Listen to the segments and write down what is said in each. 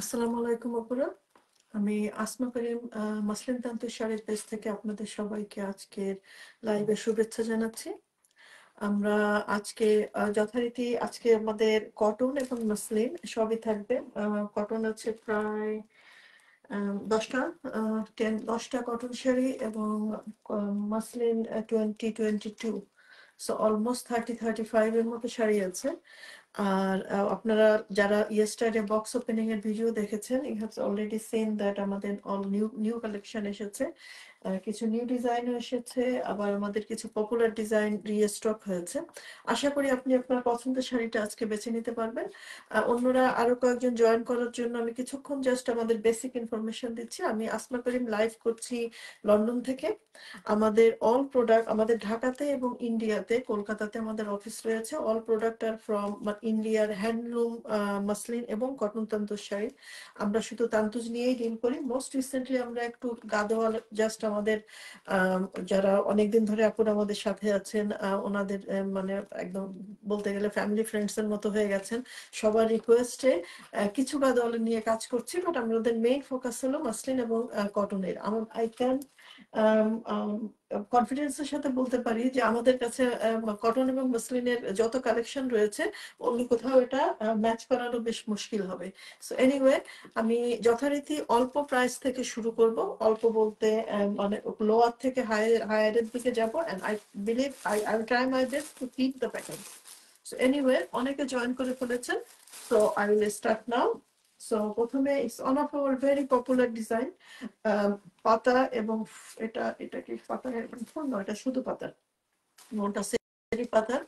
আসসালামু আলাইকুম আপুরা। আমি আসমা করিম মাসলিন তান্তু শাড়ির পেজ থেকে আপনাদের সবাইকে আজকের লাইভে শুভেচ্ছা জানাচ্ছি। আমরা আজকে যথারীতি আজকে আমাদের কটন এবং মসলিন সবই থাকবে। কটন আছে প্রায় 10টা 10টা কটন শাড়ি এবং মসলিন 20-22, সো অলমোস্ট 30-35 এর মতো শাড়ি আছে। আর আপনারা যারা ইয়েস্টারডে বক্স ওপেনিং এর ভিডিও দেখেছেন, you have already seen that আমাদের অল নিউ নিউ কালেকশন এসেছে। কিছু নিউ ডিজাইনও এসেছে, আবার আমাদের কিছু পপুলার ডিজাইন রিস্টক হয়েছে। আশা করি আপনি আপনার পছন্দের শাড়িটা আজকে বেছে নিতে পারবেন। অন্যরা আরো কয়েকজন জয়েন করার জন্য আমি কিছুক্ষণ জাস্ট আমাদের বেসিক ইনফরমেশন দিচ্ছি। আমি আসমা করিম লাইভ করছি লন্ডন থেকে। আমাদের অল প্রোডাক্ট আমাদের ঢাকাতে এবং ইন্ডিয়াতে, কলকাতাতে আমাদের অফিস রয়েছে। অল প্রোডাক্ট আর ফ্রম ইন্ডিয়ার হ্যান্ডলুম মাসলিন এবং কটন তান্তুজ শাড়ি। আমরা শুধু তান্তুজ নিয়েই ডিল করি। মোস্ট রিসেন্টলি আমরা একটু গাদোয়াল, জাস্ট আমাদের যারা অনেকদিন ধরে আপুরা আমাদের সাথে আছেন, ওনাদের মানে একদম বলতে গেলে ফ্যামিলি ফ্রেন্ডস এর মতো হয়ে গেছেন। সবার রিকোয়েস্টে কিছু গাদোয়াল নিয়ে কাজ করছি, বাট আমাদের মেইন ফোকাস হলো মাসলিন এবং কটনের। আই ক্যান কনফিডেন্সের সাথে বলতে পারি যে আমাদের কাছে কটন এবং মসলিনের যত কালেকশন রয়েছে, অন্য কোথাও এটা ম্যাচ করানো বেশ মুশকিল হবে। সো এনিওয়ে, আমি যথারীতি অল্প প্রাইস থেকে শুরু করব। অল্প বলতে মানে লোয়ার থেকে হায়ারের দিকে যাব, and I believe I will try my best to keep the package. So anyway, অনেকে জয়েন করে ফেলেছেন, so I will start now. So প্রথমে it's one of our very popular design, পাতা এবং এটা কি পাতা ফুল নয়, এটা শুধু পাতা, ওটা সেরি পাতার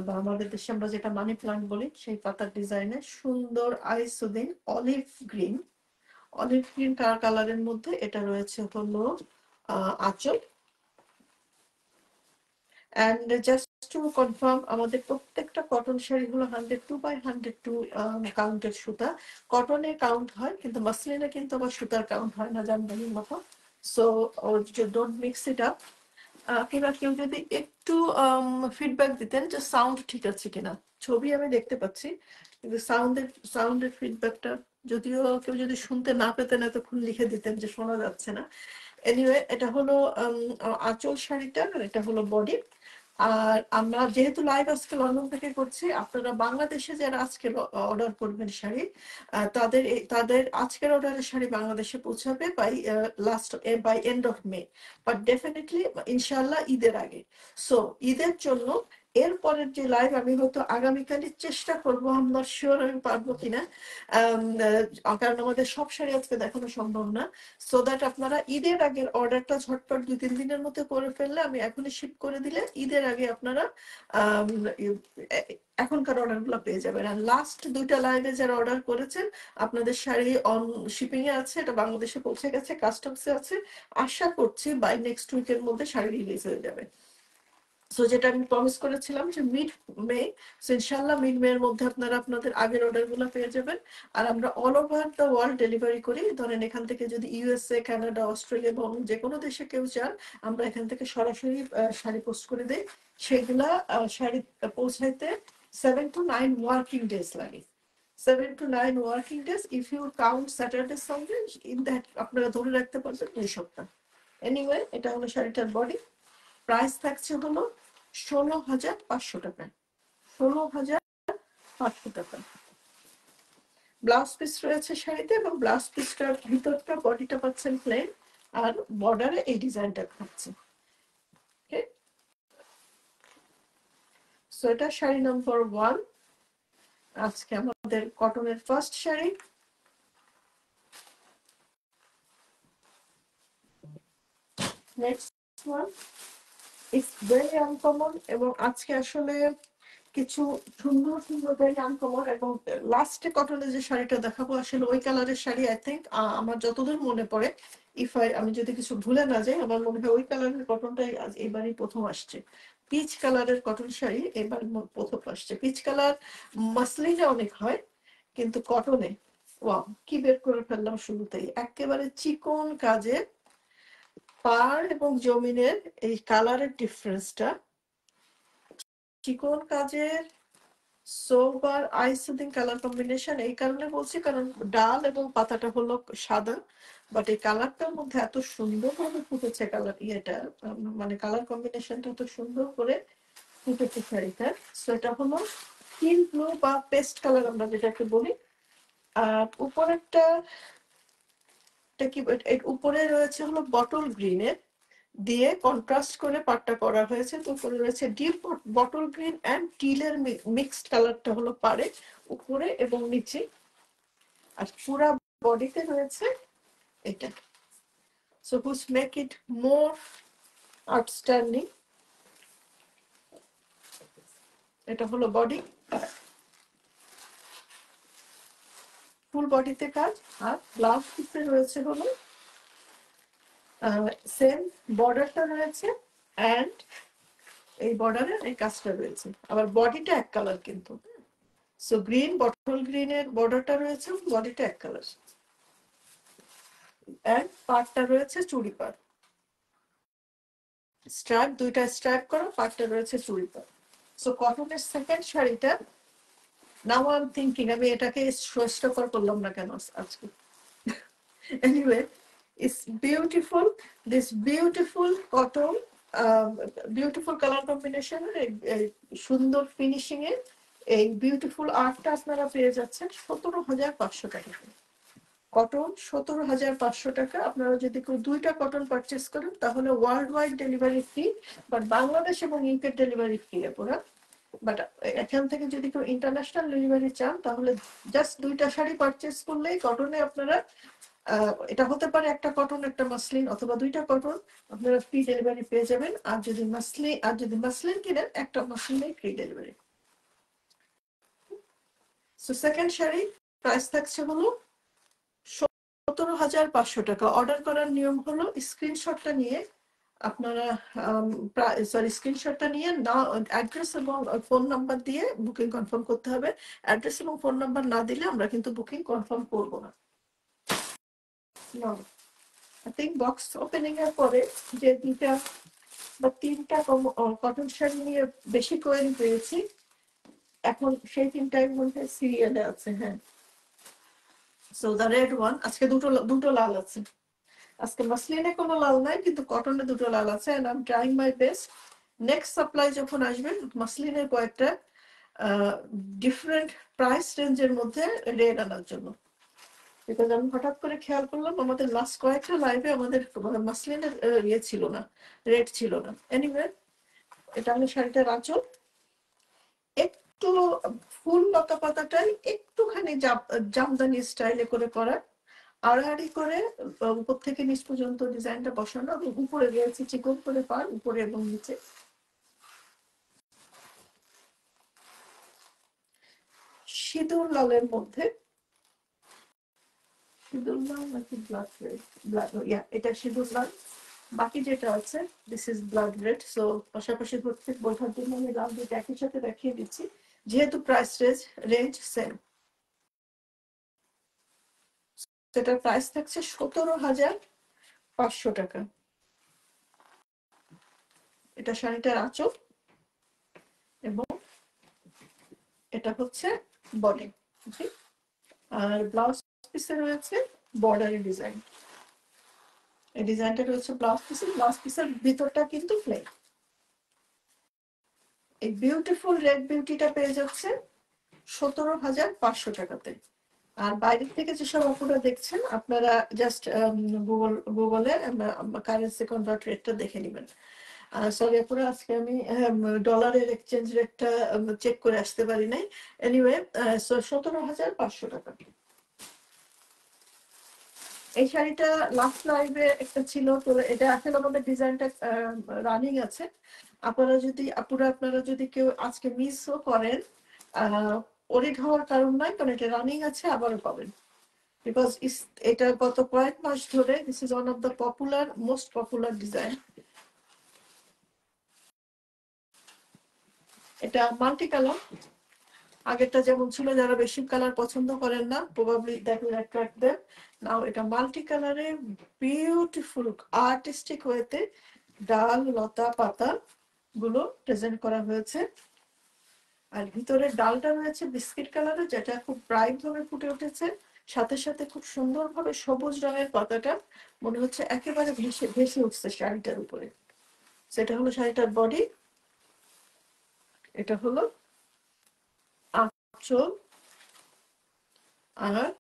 বা আমাদের দেশে আমরা যেটা মানি প্লান্ট বলি সেই পাতার ডিজাইনে সুন্দর আইসুদিন অলিভ গ্রিন কালারের মধ্যে এটা রয়েছে হলো আঁচল। অ্যান্ড জাস্ট টু কনফার্ম, আমাদের প্রত্যেকটা কটন শাড়িগুলো 102/102 কাউন্টের সুতা। কটনে কাউন্ট হয়, কিন্তু মাসলিনে কিন্তু আবার সুতার কাউন্ট হয় না, জানবেন মতো। So don't mix it up. কিংবা কেউ যদি একটু ফিডব্যাক দিতেন যে সাউন্ড ঠিক আছে কিনা। ছবি আমি দেখতে পাচ্ছি, কিন্তু সাউন্ডের ফিডব্যাকটা যদিও কেউ যদি শুনতে না পেতেন এতক্ষণ লিখে দিতেন যে শোনা যাচ্ছে না। এনিওয়ে, এটা হলো আঁচল শাড়িটা, আর এটা হলো বডি। আর আমরা যেহেতু লাইভ আজকে লন্ডন থেকে করছি, আপনারা বাংলাদেশে যারা আজকে অর্ডার করবেন শাড়ি, তাদের আজকের অর্ডারের শাড়ি বাংলাদেশে পৌঁছাবে by end of May, but definitely ইনশাল্লাহ ঈদের আগে। সো ঈদের জন্য এরপরের যে লাইভ আমি হয়তো আগামীকালই চেষ্টা করবো, আমরা শিওর আমি পারবো কিনা, কারণ আমাদের সব শাড়ি আজকে দেখানো সম্ভব না। সো দ্যাট আপনারা ঈদের আগের অর্ডারটা ঝটপট 2-3 দিনের মধ্যে করে ফেললে, আমি এখনই শিপ করে দিলে ঈদের আগে আপনারা এখনকার অর্ডার গুলো পেয়ে যাবেন। আর লাস্ট 2টা লাইভে যারা অর্ডার করেছেন, আপনাদের শাড়ি অন শিপিং এ আছে, এটা বাংলাদেশে পৌঁছে গেছে, কাস্টমসে আছে। আশা করছি বাই নেক্সট উইকের মধ্যে শাড়ি রিলিজ হয়ে যাবে। সো যেটা আমি প্রমিস করেছিলাম যে মিড মে, সো ইনশাল্লাহ মিড মে এর মধ্যে আপনারা আপনাদের আগের অর্ডার গুলো পেয়ে যাবেন। আর আমরা all over the world delivery করি। ধরেন এখান থেকে যদি ইউএসএ, কানাডা, অস্ট্রেলিয়া এবং যে কোনো দেশে কেউ চান, আমরা এখান থেকে সরাসরি শাড়ি পোস্ট করে দিই। সেগুলা শাড়ি পৌঁছাইতে 7 to 9 ওয়ার্কিং ডেজ লাগে। 7 to 9 working days, if you count Saturday Sunday, in that আপনারা ধরে রাখতে পারবেন 2 সপ্তাহ। এনিওয়ে, এটা হলো শাড়িটার বডি। প্রাইস থাকছে হলো 16,500 টাকা। 16,500 টাকা। ব্লাউজ পিস রয়েছে শাড়িতে, এবং ব্লাউজ পিসটার ভিতরটা বডিটা পাচ্ছেন প্লেন, আর বর্ডারে এই ডিজাইনটা থাকছে। ওকে, সো এটা শাড়ি নম্বর 1, আজকে আমাদের কটনের first sari. Next one, it's very uncommon, এবং আজকে আসলে কিছু সুন্দর সুন্দর ভেরি আনকমন। এবং লাস্টে কটনের যে শাড়িটা দেখাবো আসলে ওই কালারের শাড়ি, আই থিঙ্ক আমার যতদূর মনে পড়ে, আমি যদি কিছু ভুলে না যাই, আমার মনে হয় ওই কালারের কটনটাই এবারই প্রথম আসছে। পিচ কালারের কটন শাড়ি এবার প্রথম আসছে। পিচ কালার মাসলিনে অনেক হয়, কিন্তু কটনে ওয়াও, কি বের করে ফেললাম শুরুতেই, একেবারে চিকন কাজের পাড় এবং জমিনের এই কালারের ডিফারেন্সটা। চিকন কাজের সোবার আই সুদিং কালার কম্বিনেশন এই কারণে বলছি কারণ ডাল এবং পাতাটা হলো সাদা, বাট এই কালারটার মধ্যে এত সুন্দরভাবে ফুটেছে কালার ইয়েটা, মানে কালার কম্বিনেশনটা এত সুন্দর করে ফুটেছে শাড়িটার। সো এটা হলো হিল ব্লু বা পেস্ট কালার আমরা যেটাকে বলি। আর উপরেরটা কি উপরে রয়েছে হলো বটল গ্রিনের দিয়ে কন্ট্রাস্ট করে পাটটা করা হয়েছে। তো উপরে রয়েছে ডিপ বটল গ্রিন অ্যান্ড টিলের মিক্সড কালারটা হলো পারে উপরে এবং নিচে। আর পুরা বডিতে রয়েছে এটা। So whose make it more outstanding. এটা হলো বডি, ফুল বডিতে কাজ। আর ব্লাউজ পিসে রয়েছে হলো সেম বর্ডারটা রয়েছে অ্যান্ড এই বর্ডারের এই কাজটা রয়েছে। আবার বডিটা এক কালার কিন্তু। সো গ্রিন বটল গ্রিনের বর্ডারটা রয়েছে, বডিটা এক কালার অ্যান্ড পার্টটা রয়েছে চুড়ি পাড়, স্ট্রাইপ দুইটা স্ট্রাইপ করা, পার্টটা রয়েছে চুড়ি পাড়। সো কটনের সেকেন্ড শাড়িটা, নাও আই এম থিঙ্কিং আমি এটাকে স্বাস্থ্যকর করলাম না কেন আজকে। Anyway, it's beautiful. This beautiful cotton, beautiful color combination, সুন্দর ফিনিশিং এ এই বিউটিফুল আর্টটা আপনারা পেয়ে যাচ্ছেন 17,500 টাকা। কটন 17,500 টাকা। আপনারা যদি কেউ দুইটা কটন পারচেস করেন তাহলে world wide delivery free, but Bangladesh এবং ইউকে ডেলিভারি ফ্রি পুরা। বাট এখান থেকে যদি কেউ ইন্টারন্যাশনাল ডেলিভারি চান তাহলে জাস্ট দুইটা শাড়ি পারচেস করলেই কটনে আপনারা এটা হতে পারে একটা কটন একটা মাসলিন অথবা দুইটা কটন, আপনারা ফ্রি ডেলিভারি পেয়ে যাবেন। আর যদি মাসলিন কিনেন একটা মাসলিনে free delivery. So second sari price থাকছে হলো 17,500 টাকা। অর্ডার করার নিয়ম হলো স্ক্রিনশটটা নিয়ে আপনারা স্ক্রিনশটটা নিয়ে না অ্যাড্রেস এবং ফোন নাম্বার দিয়ে বুকিং কনফার্ম করতে হবে। অ্যাড্রেস এবং ফোন নাম্বার না দিলে আমরা কিন্তু বুকিং কনফার্ম করব না। আই থিঙ্ক বক্স ওপেনিং এর পরে যে দুইটা বা তিনটা কটন শাড়ি নিয়ে বেশি কোয়েরি পেয়েছি, এখন সেই তিনটার মধ্যে সিরিয়ালে আছে। হ্যাঁ, সো দ্য রেড ওয়ান, আজকে দুটো লাল আছে। আজকে মাসলিনে কোনো লাল নাই কিন্তু কটনে দুটো লাল আছে। And I am trying my best next supply যখন আসবে মাসলিনের কয়েকটা ডিফারেন্ট প্রাইস রেঞ্জের মধ্যে রেড আনার জন্য। বিকজ আমি হঠাৎ করে খেয়াল করলাম আমাদের লাস্ট কয়েকটা লাইভে আমাদের মাসলিনের ইয়ে ছিল না, রেড ছিল না। এনিওয়ে, এটা আমি শাড়িটার আঁচল একটু ফুল লতা পাতাটাই একটুখানি জামদানি স্টাইলে করে করা, আড়াআড়ি করে উপর থেকে নিচ পর্যন্ত ডিজাইনটা বসানো এবং উপরে রয়েছে চিকন করে পার উপরে এবং নিচে। সিঁদুর লালের মধ্যে, সিঁদুর লাল নাকি ব্লাড রেড, এটা সিঁদুর লাল। বাকি যেটা আছে this is blood red. So পাশাপাশি ঘুরতে বোঝার জন্য আমি লাল দুটো একই সাথে দেখিয়ে দিচ্ছি যেহেতু প্রাইস রেঞ্জ সেম। সেটার প্রাইস থাকছে 17,500 টাকা। এটা শাড়িটার আঁচল এবং এটা হচ্ছে বডি। আর ব্লাউজ পিসে রয়েছে বর্ডারি ডিজাইন। এই ডিজাইনটা রয়েছে ব্লাউজ পিসে। ব্লাউজ পিসের ভিতরটা কিন্তু প্লেন। এই বিউটিফুল রেড বিউটিটা পেয়ে যাচ্ছে 17,500 টাকাতে। আর বাইরের থেকে যেসব আপুরা দেখছেন আপনারা জাস্ট গুগলে কারেন্সি কনভার্ট রেটটা দেখে নেবেন। সরি আপুরা, আজকে আমি ডলারের এক্সচেঞ্জ রেটটা চেক করে আসতে পারি নাই। এনিওয়ে, 17,500 টাকা। এই শাড়িটা লাস্ট লাইভে একটা ছিল, তো এটা আসলে আমাদের ডিজাইনটা রানিং আছে। আপনারা যদি কেউ আজকে মিসও করেন ওরিড হওয়ার কারণ নাই, কারণ এটা রানিং আছে, আবারও পাবেন। বিকজ এটা গত কয়েক মাস ধরে this is one of the most popular design. এটা মাল্টি কালার। আগেরটা যেমন ছিল যারা বেশি কালার পছন্দ করেন না probably that will attract them. Now এটা মাল্টি কালারে বিউটিফুল আর্টিস্টিক ওয়েতে ডাল লতা পাতা গুলো প্রেজেন্ট করা হয়েছে। আর ভিতরের ডালটা রয়েছে বিস্কিট কালারের, যেটা খুব ব্রাইট ভাবে ফুটে উঠেছে। সাথে সাথে খুব সুন্দরভাবে সবুজ রঙের পাতাটা মনে হচ্ছে একেবারে ভেসে ভেসে উঠছে শাড়িটার উপরে। সেটা হলো শাড়িটার বডি। এটা হলো আঁচল, আর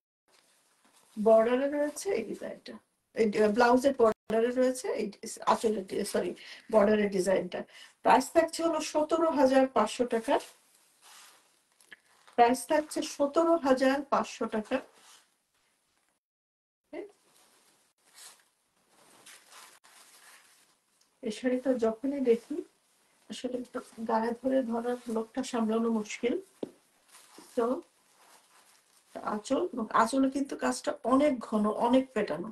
বর্ডারে রয়েছে এই ডিজাইনটা, এই ব্লাউজের বর্ডারে রয়েছে এই আঁচলের, সরি, বর্ডারের ডিজাইনটা। প্রাইস থাকছে হলো 17,500 টাকা। প্রাইস থাকছে 17,500 টাকা। এই শাড়িটা যখনই দেখি আসলে গায়ে ধরে ধরার লোকটা সামলানো মুশকিল। তো আঁচলে কিন্তু কাজটা অনেক ঘন, অনেক পেটানো,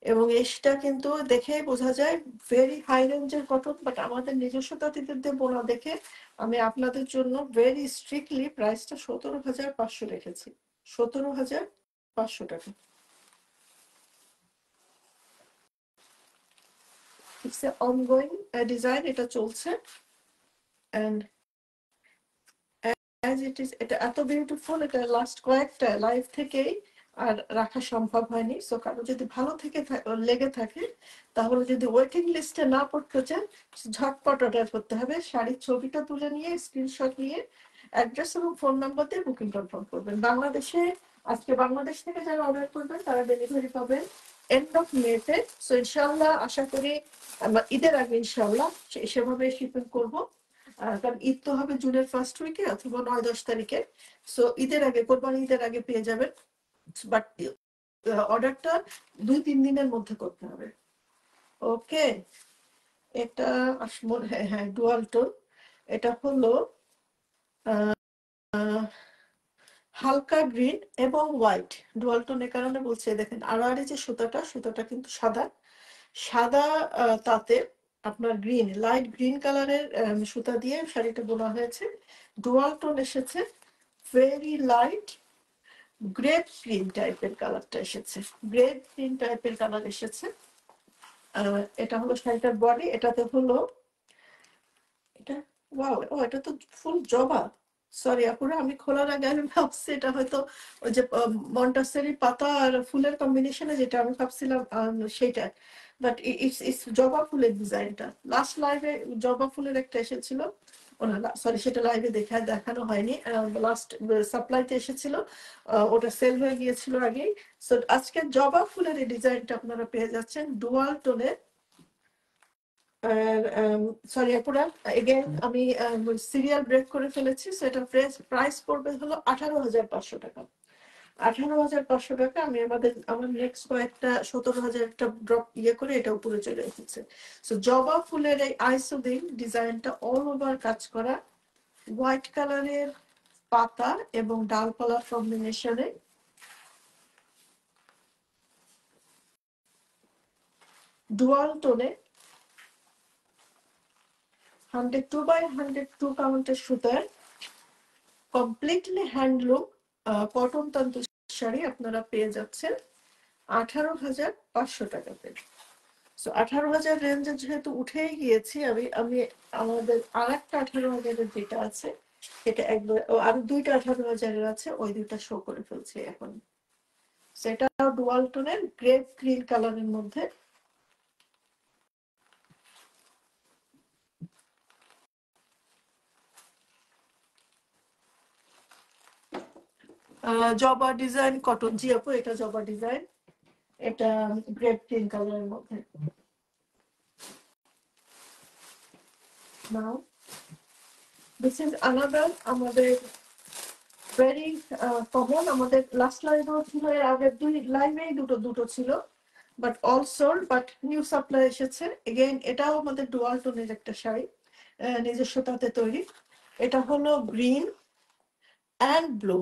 এবং এসটা কিন্তু দেখেই বোঝা যায় ভেরি হাই রেঞ্জের কটন। বাট আমাদের নিজস্ব তাঁতিদের বোনা দেখে আমি আপনাদের জন্য ভেরি স্ট্রিক্টলি প্রাইসটা 17,500 রেখেছি। 17,500 টাকা। ইটস এ অনগোয়িং ডিজাইন, এটা চলছে। এন্ড অ্যাজ ইট ইজ, এটা এত বিউটিফুল, এটা লাস্ট কয়েকটা লাইভ থেকেই আর রাখা সম্ভব হয়নি। সো কারো যদি ভালো থেকে লেগে থাকে, তাহলে যদি ওয়েটিং লিস্টে না পড়তে চান, ঝটপট অর্ডার করতে হবে। শাড়ির ছবিটা তুলে নিয়ে স্ক্রিনশট নিয়ে অ্যাড্রেস এবং ফোন নাম্বার দিয়ে বুকিং কনফার্ম করবেন। বাংলাদেশে আজকে বাংলাদেশ থেকে যারা অর্ডার করবেন তারা ডেলিভারি পাবেন এন্ড অফ মেতে। সো ইনশাআল্লাহ আশা করি আমরা ঈদের আগে ইনশাআল্লাহ সেভাবে শিপিং করবো। কারণ ঈদ তো হবে জুনের ফার্স্ট উইকে অথবা 9-10 তারিখে। সো ঈদের আগে, কোরবানি ঈদের আগে পেয়ে যাবেন। বাট অর্ডারটা 2-3 দিনের মধ্যে করতে হবে। ওকে, এটা হ্যাঁ হ্যাঁ, ডুয়াল টোন। এটা হলো হালকা গ্রিন এবং হোয়াইট। ডুয়াল টোন এ কারণে বলছে, দেখেন আড়াআড়ি যে সুতাটা কিন্তু সাদা সাদা, তাতে আপনার গ্রিন, লাইট গ্রিন কালারের সুতা দিয়ে শাড়িটা বোনা হয়েছে। ডুয়াল টোন এসেছে, ভেরি লাইট গ্রেপ গ্রিন টাইপের কালারটা এসেছে, গ্রেপ গ্রিন টাইপের কালার এসেছে। এটা হলো শাড়িটার বডি। এটাতে হলো এটা, ওয়াও, ও এটা তো ফুল জবা। সরি আপুরা, আমি খোলার আগে আমি ভাবছি এটা হয়তো ওই যে মন্টাসেরি পাতা আর ফুলের কম্বিনেশনে, যেটা আমি ভাবছিলাম সেইটা। বাট ইটস ইটস জবা ফুলের ডিজাইনটা। লাস্ট লাইভে জবা ফুলের একটা এসেছিল, সরি সেটা লাইভে দেখানো হয়নি, লাস্ট সাপ্লাইতে এসেছিল, ওটা সেল হয়ে গিয়েছিল আগেই। সো আজকে জবা ফুলের এই ডিজাইনটা আপনারা পেয়ে যাচ্ছেন ডুয়াল টোনে। সরি আপুরা, এগেন আমি সিরিয়াল ব্রেক করে ফেলেছি। সেটা প্রাইস পড়বে হলো 18,500 টাকা। 18,500 টাকা। আমি আমার নেক্সট কয়েকটা 17,000 একটা ড্রপ করে এটা উপরে চলে এসেছে। সো জবা ফুলের এই আইসোদিন ডিজাইনটা অল ওভার কাজ করা, হোয়াইট কালারের পাতা এবং ডালপালা কম্বিনেশনে, ডুয়াল টোনে, 102 by 102 কাউন্টের সুতার, কমপ্লিটলি হ্যান্ডলুম কটন তন্তু শাড়ি আপনারা পেয়ে যাচ্ছেন 18,500 টাকাতে। সো 18,000 রেঞ্জে যেহেতু উঠেই গিয়েছি, আমি আমাদের আর একটা 18,000-এর যেটা আছে এটা একবার, আরো দুইটা 18,000-এর আছে, ওই দুইটা শো করে ফেলছি এখন। সেটা ডুয়াল টোনের গ্রেপ গ্রিন কালারের মধ্যে। জবা ডিজাইন কটন, জি আপু এটা জবা ডিজাইন, এটা গ্রেপ গ্রিন কালারের মধ্যে। নাও দিস ইজ আনাদার আমাদের ভেরি কমন। আমাদের লাস্ট লাইভেও ছিল, এর আগের দুই লাইভেই দুটো ছিল, but all sold. But new supply এসেছে এগেইন। এটাও আমাদের ডুয়াল টোনের একটা শাড়ি, নিজস্ব তাতে তৈরি। এটা হলো গ্রিন অ্যান্ড ব্লু।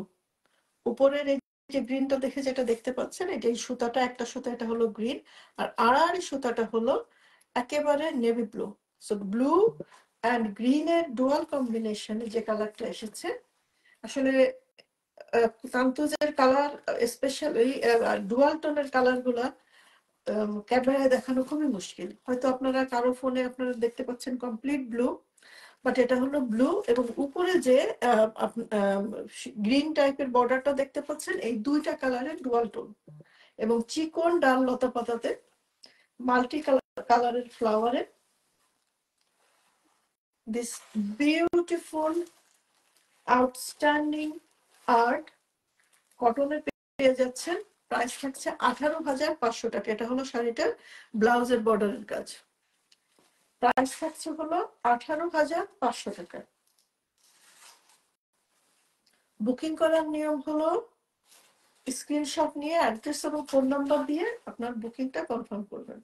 উপরের এই যে গ্রিনটা দেখে যেটা দেখতে পাচ্ছেন, এটা এই সুতাটা, একটা সুতা এটা হলো গ্রিন, আর আড়াআড়ি সুতাটা হলো একেবারে navy blue. So blue and গ্রিনের ডুয়াল কম্বিনেশনে যে কালারটা এসেছে, আসলে তান্তুজের কালার, স্পেশালি ডুয়াল টোনের কালার গুলা ক্যামেরায় দেখানো খুবই মুশকিল। হয়তো আপনারা কারো ফোনে আপনারা দেখতে পাচ্ছেন কমপ্লিট ব্লু, বাট এটা হলো ব্লু, এবং উপরে যে গ্রিন টাইপের বর্ডারটা দেখতে পাচ্ছেন, এই দুইটা কালারের ডুয়াল টোন, এবং চিকন ডাল লতা পাতাতে মাল্টি কালারের ফ্লাওয়ারে দিস বিউটিফুল আউটস্ট্যান্ডিং আর্ট কটনের পেয়ে যাচ্ছেন। প্রাইস থাকছে 18,500 টাকা। এটা হলো শাড়িটার ব্লাউজের বর্ডারের কাজ। প্রাইস থাকছে হলো 18,500 টাকা। বুকিং করার নিয়ম হলো স্ক্রিনশট নিয়ে অ্যাড্রেস এবং ফোন নাম্বার দিয়ে আপনার বুকিংটা কনফার্ম করবেন।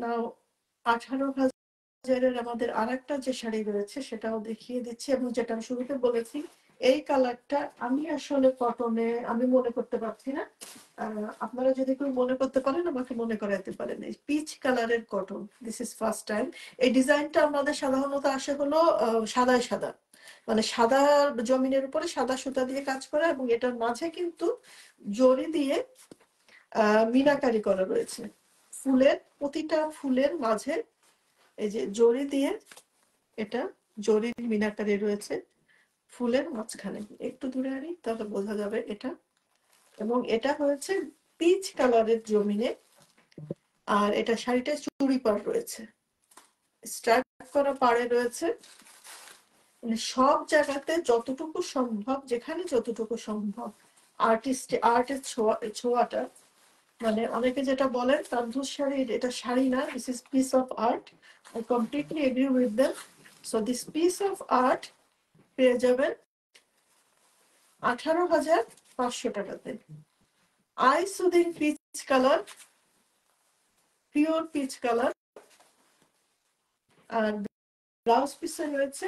নাও 18,000-এর আমাদের আরেকটা যে শাড়ি রয়েছে সেটাও দেখিয়ে দিচ্ছি, এবং যেটা আমি শুরুতে বলেছি এই কালারটা আমি আসলে কটনে আমি মনে করতে পারছি না, আপনারা যদি কেউ মনে করতে পারেন আমাকে মনে করাতে পারেন। এই পিচ কালারের cotton, this is first time. এই ডিজাইনটা আমাদের সাধারণত আসে হলো সাদায় সাদা, মানে সাদা জমিনের উপরে সাদা সুতা দিয়ে কাজ করা, এবং এটার মাঝে কিন্তু জরি দিয়ে মিনাকারি করা রয়েছে। ফুলের প্রতিটা ফুলের মাঝে এই যে জরি দিয়ে এটা জরির মিনাকারি রয়েছে ফুলের মাঝখানে। একটু দূরে আনি তাহলে বোঝা যাবে এটা। এবং এটা হয়েছে পিচ কালারের জমিনে, আর এটা শাড়িটা চুড়ি পাড় রয়েছে, স্ট্রাইপ করা পাড়ে রয়েছে। মানে সব জায়গাতে যতটুকু সম্ভব, যেখানে যতটুকু সম্ভব আর্টের ছোঁয়াটা, মানে অনেকে যেটা বলেন তান্দুস শাড়ি, এটা শাড়ি না, this is piece of art. I completely agree with them. So this piece of art পেয়ে যাবেন 18,500 টাকাতে। Eye soothing peach colour, pure peach colour. আর ব্লাউজ পিসে রয়েছে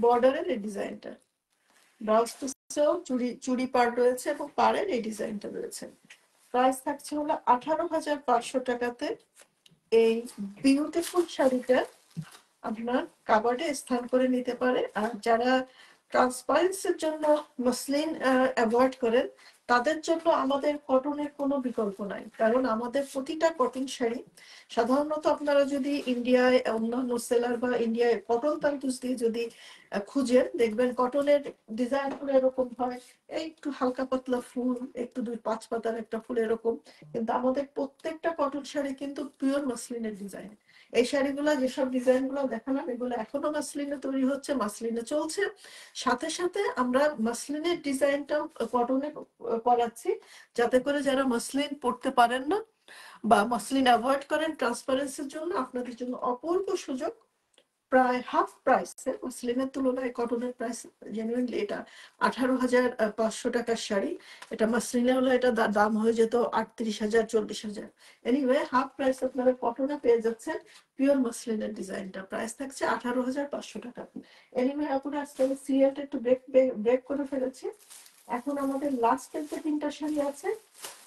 বর্ডারের এই ডিজাইনটা, ব্লাউজ পিসেও চুড়ি পাড় রয়েছে এবং পাড়ের এই ডিজাইনটা রয়েছে। প্রাইস থাকছে হলো 18,500 টাকাতে। এই বিউটিফুল শাড়িটা আপনার কাবার্ডে স্থান করে নিতে পারে। আর যারা ট্রান্সপারেন্সির জন্য মসলিন অ্যাভয়েড করেন তাদের জন্য আমাদের কটনের কোনো বিকল্প নাই, কারণ আমাদের প্রতিটা কটন শাড়ি সাধারণত আপনারা যদি ইন্ডিয়ায় অন্যান্য সেলার বা ইন্ডিয়ায় কটন তান্তুস দিয়ে যদি খুঁজেন দেখবেন কটনের ডিজাইনগুলো এরকম হয়, এই একটু হালকা পাতলা ফুল, একটু 2-5 পাতার একটা ফুল এরকম। কিন্তু আমাদের প্রত্যেকটা কটন শাড়ি কিন্তু পিওর মসলিনের ডিজাইন। এই শাড়িগুলো যেসব ডিজাইন গুলো দেখালাম এগুলো এখনো মাসলিনে তৈরি হচ্ছে, মাসলিনে চলছে। সাথে সাথে আমরা মাসলিনের ডিজাইনটাও কটনে করাচ্ছি, যাতে করে যারা মাসলিন পড়তে পারেন না বা মাসলিন অ্যাভয়েড করেন ট্রান্সপারেন্সির জন্য, আপনাদের জন্য অপূর্ব সুযোগ। প্রায় হাফ প্রাইসে মাসলিনের তুলনায় কটনের প্রাইস জেনুইনলি এটা 18,500 টাকার শাড়ি। এটা মাসলিনে হলে এটা দাম হয়ে যেত 38,000 40,000। এনিওয়ে হাফ প্রাইস আপনারা কটনে পেয়ে যাচ্ছেন পিওর মাসলিনের ডিজাইনটা। প্রাইস থাকছে 18,500 টাকা। এনিওয়ে আপনারা আজকে সিরিয়ালটা একটু ব্রেক করে ফেলেছি। এখন আমাদের লাস্টের যে 3টা শাড়ি আছে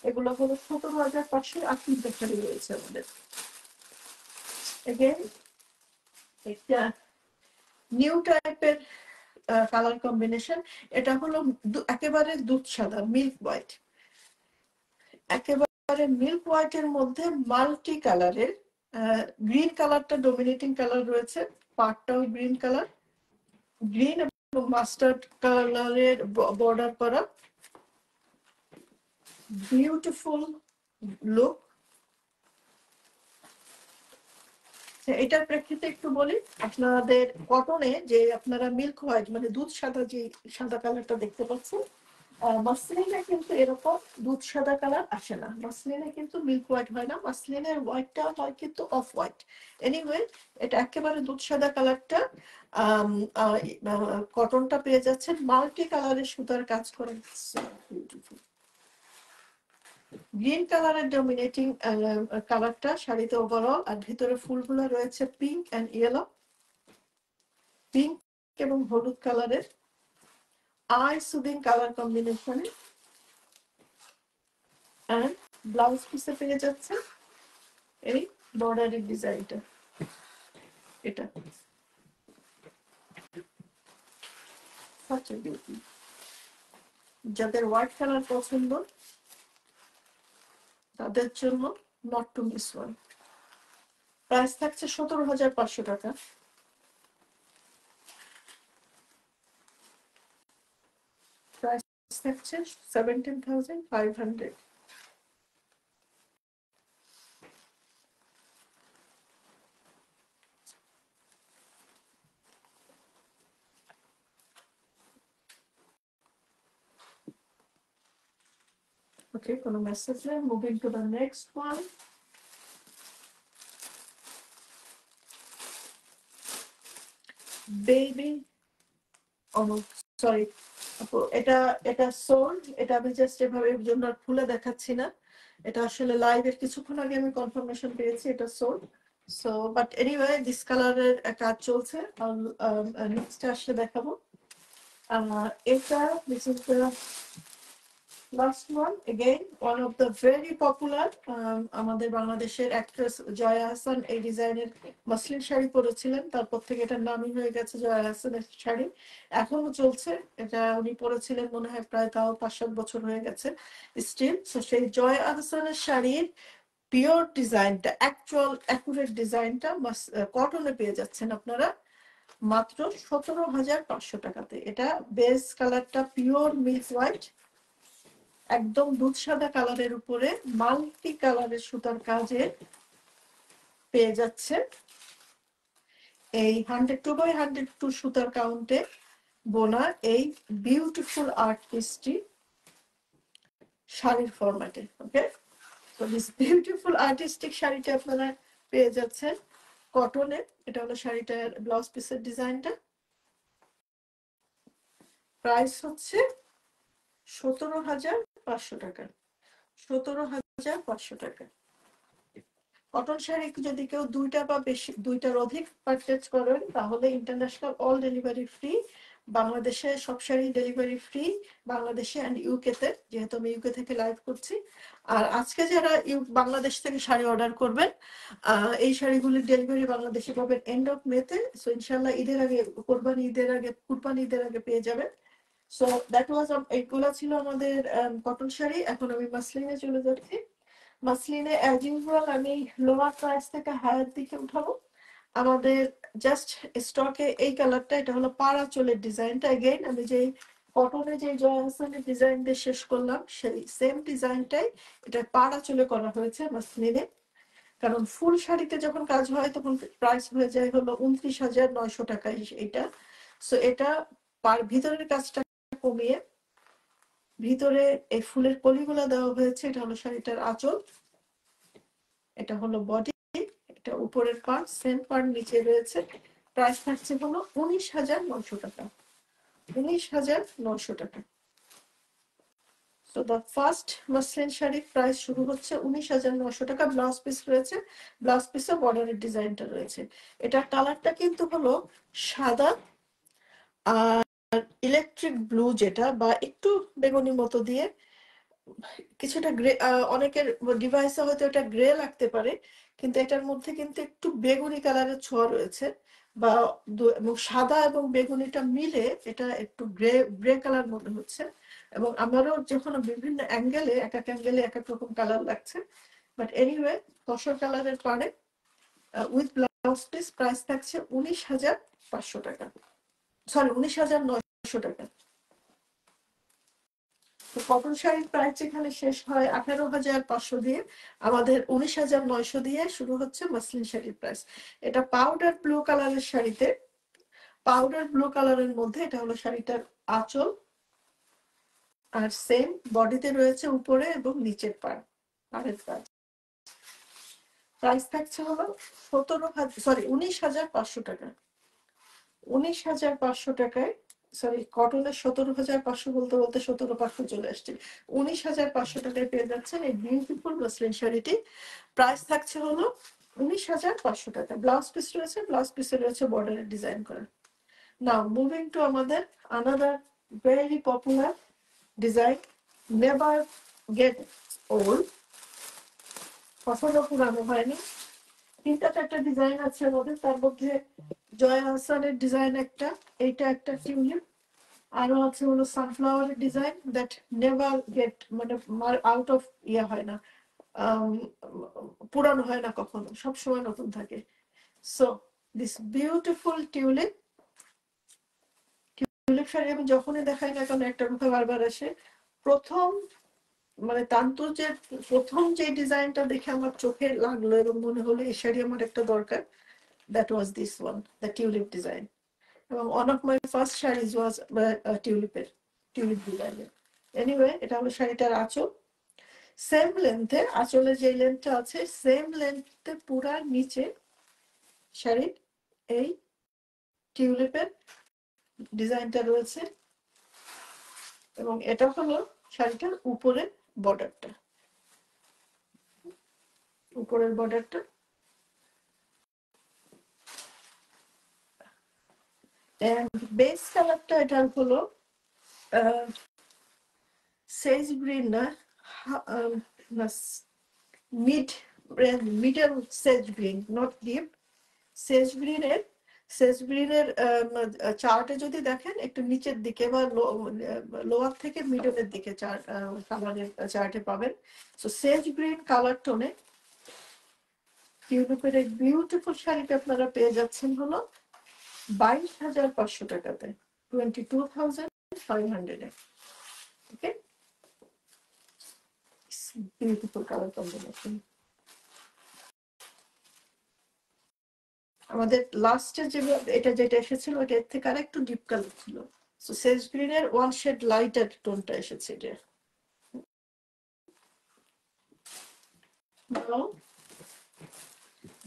এগুলো হলো 17,500 আর 3টা শাড়ি রয়েছে আমাদের। এগেন একটা নিউ টাইপের কালার কম্বিনেশন। এটা হলো একেবারে দুধ সাদা, মিল্ক হোয়াইট, একেবারে মিল্ক হোয়াইটের মধ্যে মাল্টি কালারের গ্রিন কালারটা ডমিনেটিং কালার রয়েছে, পার্টটাও গ্রিন কালার, গ্রিন এবং মাস্টার্ড কালারের বর্ডার করা বিউটিফুল লুক। এটার প্রেক্ষিতে একটু বলি, আপনাদের কটনে যে আপনারা মিল্ক হোয়াইট মানে দুধ সাদা যে সাদা কালারটা দেখতে পাচ্ছেন, মাসলিনে কিন্তু এরকম দুধ সাদা কালার আসে না, মাসলিনে কিন্তু মিল্ক হোয়াইট হয় না, মাসলিনের হোয়াইটটা হয় কিন্তু অফ হোয়াইট। এনিওয়ে এটা একেবারে দুধ সাদা কালারটা, কটনটা পেয়ে যাচ্ছেন মাল্টি কালারের সুতার কাজ করে, গ্রিন কালারের ডমিনেটিং কালারটা শাড়িতে ওভারঅল। আর ভিতরে ফুলগুলো রয়েছে পিঙ্ক এন্ড ইয়েলো, পিঙ্ক এবং হলুদ কালারের আই সুদিং কালার কম্বিনেশনে। এন্ড ব্লাউজ পিসে পেয়ে যাচ্ছে এই বর্ডারের ডিজাইনটা, এটা such a beauty. যাদের হোয়াইট কালার পছন্দ তাদের জন্য not to miss one. Price থাকছে 17,500 টাকা। প্রাইস থাকছে 17,500। Okay, কোনো মেসেজ নেই। Moving to the next one. Baby, sorry আপু, এটা এটা সোল্ড। এটা আমি জাস্ট এভাবে জন্য খুলে দেখাচ্ছি না, এটা আসলে লাইভের কিছুক্ষণ আগে আমি কনফার্মেশন পেয়েছি এটা sold. So but anyway this কালারের কাজ চলছে, নেক্সট আসলে দেখাবো। এটা this is the last one, again one of the very popular. আমাদের বাংলাদেশের অ্যাক্ট্রেস জয়া আহসান এই ডিজাইনের মসলিন শাড়ি পরেছিলেন, তারপর থেকে এটার নামই হয়ে গেছে জয়া আহসানের শাড়ি। এখনো চলছে, এটা উনি পরেছিলেন মনে হয় প্রায় তাও 5-7 বছর হয়ে গেছে স্টিল। সো সেই জয়া আহসানের শাড়ির পিওর ডিজাইনটা, অ্যাকচুয়াল অ্যাকুরেট ডিজাইনটা কটনে পেয়ে যাচ্ছেন আপনারা মাত্র 17,500 টাকাতে। এটা বেস কালারটা পিওর মিল্ক হোয়াইট, একদম দুধ সাদা কালারের উপরে মাল্টি কালারের সুতার কাজে পেয়ে যাচ্ছে এই 102/102 সুতার কাউন্টে বোনা এই বিউটিফুল আর্ট পিসটি শাড়ির ফরম্যাটে। ওকে, তো দিস বিউটিফুল আর্টিস্টিক শাড়িটা আপনারা পেয়ে যাচ্ছেন কটনে। এটা হলো শাড়িটার ব্লাউজ পিসের ডিজাইনটা। প্রাইস হচ্ছে 17,500 টাকা। 17,500 টাকা। কটন শাড়ি যদি কেউ দুইটা বা বেশি, দুইটার অধিক পারচেজ করেন তাহলে ইন্টারন্যাশনাল অল ডেলিভারি ফ্রি। বাংলাদেশে সব শাড়ি ডেলিভারি ফ্রি, বাংলাদেশে অ্যান্ড ইউকেতে, যেহেতু আমি ইউকে থেকে লাইভ করছি। আর আজকে যারা বাংলাদেশ থেকে শাড়ি অর্ডার করবেন, এই শাড়িগুলির ডেলিভারি বাংলাদেশে পাবেন এন্ড অফ মেতে। সো ইনশাল্লাহ ঈদের আগে, কোরবানি ঈদের আগে, কুরবানি ঈদের আগে পেয়ে যাবেন। সো দ্যাট ওয়াজ, এইগুলো ছিল আমাদের কটন শাড়ি। এখন আমি মাসলিনে চলে যাচ্ছি। মাসলিনে অ্যাজ ইউজুয়াল আমি লোয়ার প্রাইস থেকে হায়ার দিকে উঠাবো। আমাদের জাস্ট স্টকে এই কালারটা, এটা হলো পাড়া চোলের ডিজাইনটা। এগেইন আমি যেই কটনে যে জয়া হাসানের ডিজাইন দিয়ে শেষ করলাম সেই সেম ডিজাইনটাই এটা পাড়া চোলে করা হয়েছে মাসলিনে। কারণ ফুল শাড়িতে যখন কাজ হয় তখন প্রাইস হয়ে যায় হলো 29,900 টাকা এটা। সো এটা ভিতরের কাজটা কমিয়ে ভিতরে এই ফুলের কলিগুলা দেওয়া হয়েছে। এটা হলো শাড়িটার আঁচল, এটা হলো বডি, এটা উপরের পার্ট, সেম পার্ট নিচে রয়েছে। প্রাইস থাকছে হলো 19,900 টাকা। 19,900 টাকা। তো দ্য ফার্স্ট মাসলিন শাড়ির প্রাইস শুরু হচ্ছে 19,900 টাকা। ব্লাউজ পিস রয়েছে, ব্লাউজ পিসে বর্ডারের ডিজাইনটা রয়েছে। এটার কালারটা কিন্তু হলো সাদা আর ইলেকট্রিক ব্লু, যেটা বা একটু বেগুনি মতো দিয়ে কিছুটা গ্রে। অনেকের ডিভাইসে হয়তো এটা গ্রে লাগতে পারে, কিন্তু এটার মধ্যে কিন্তু একটু বেগুনি কালারের ছোঁয়া রয়েছে, বা এবং সাদা এবং বেগুনিটা মিলে এটা একটু গ্রে গ্রে কালার মনে হচ্ছে। এবং আমারও যখন বিভিন্ন অ্যাঙ্গেলে, এক এক অ্যাঙ্গেলে এক এক রকম কালার লাগছে। বাট এনিওয়ে, তসর কালারের পারে উইথ ব্লাউজ পিস প্রাইস থাকছে 19,500 টাকা, সরি 19,900 টাকা। কটন শাড়ির প্রাইস এখানে শেষ হয় 18,500 দিয়ে, আমাদের 19,900 দিয়ে শুরু হচ্ছে মাসলিন শাড়ির প্রাইস। এটা পাউডার ব্লু কালারের শাড়িতে, পাউডার ব্লু কালারের মধ্যে এটা হলো শাড়িটার আঁচল, আর সেম বডিতে রয়েছে উপরে এবং নিচের পাড়ের কাজ। প্রাইস থাকছে হলো 19,500 টাকা। 19,500 টাকায়, সরি কটনের 17,500 বলতে বলতে 17,500 চলে আসছে। 19,500 টাকায় পেয়ে যাচ্ছেন এই বিউটিফুল মসলিন শাড়িটি। প্রাইস থাকছে হলো 19,500 টাকা। ব্লাউজ পিস রয়েছে, ব্লাউজ পিসে রয়েছে বর্ডারের ডিজাইন করা। নাও মুভিং টু আমাদের another very popular design, never gate old. কখনো পুরানো হয়নি। 3-4টা ডিজাইন আছে আমাদের, তার মধ্যে জয়া হাসানের ডিজাইন একটা, এইটা একটা টিউলিপ, আরো আছে হলো sunflower design that never gate মানে আউট অফ ইয়া হয় না, পুরানো হয় না কখনো, সবসময় নতুন থাকে। So this beautiful tulip, tulip sari আমি যখনই দেখাই না কেন একটা কথা বারবার আসে। প্রথম মানে তান্তুর যে প্রথম যে ডিজাইনটা দেখে আমার চোখে লাগলো এবং মনে হলো এই শাড়ি আমার একটা দরকার, that was this one, the tulip design. এবং one of my first saris was টিউলিপের, টিউলিপ ডিজাইনের। এনিওয়ে, এটা হলো শাড়িটার আঁচল। সেম লেন্থে, আঁচলে যে লেন্থটা আছে সেম লেন্থে পুরা নিচে শাড়ির এই টিউলিপের ডিজাইনটা রয়েছে। এবং এটা হলো শাড়িটার উপরের বর্ডারটা, উপরের বর্ডারটা। বেস কালারটা এটার হলো সেজ গ্রিন না, middle sage green, not deep. Sage গ্রিনের, সেজ গ্রিনের চার্টে যদি দেখেন একটু নিচের দিকে বা লোয়ার থেকে মিডলের দিকে কালারের চার্টে পাবেন। সো সেজ গ্রিন কালার টোনে টিউলিপের এই বিউটিফুল শাড়িটা আপনারা পেয়ে যাচ্ছেন হলো 22,500 টাকাতে, 22,500 ওকে। Beautiful colour combination. আমাদের লাস্টে যে এটা যেটা এসেছিল এটার থেকে আর একটু ডিপ কালার ছিল। সো সেজ গ্রিনের ওয়ান শেড লাইটার টোনটা এসেছে এটা।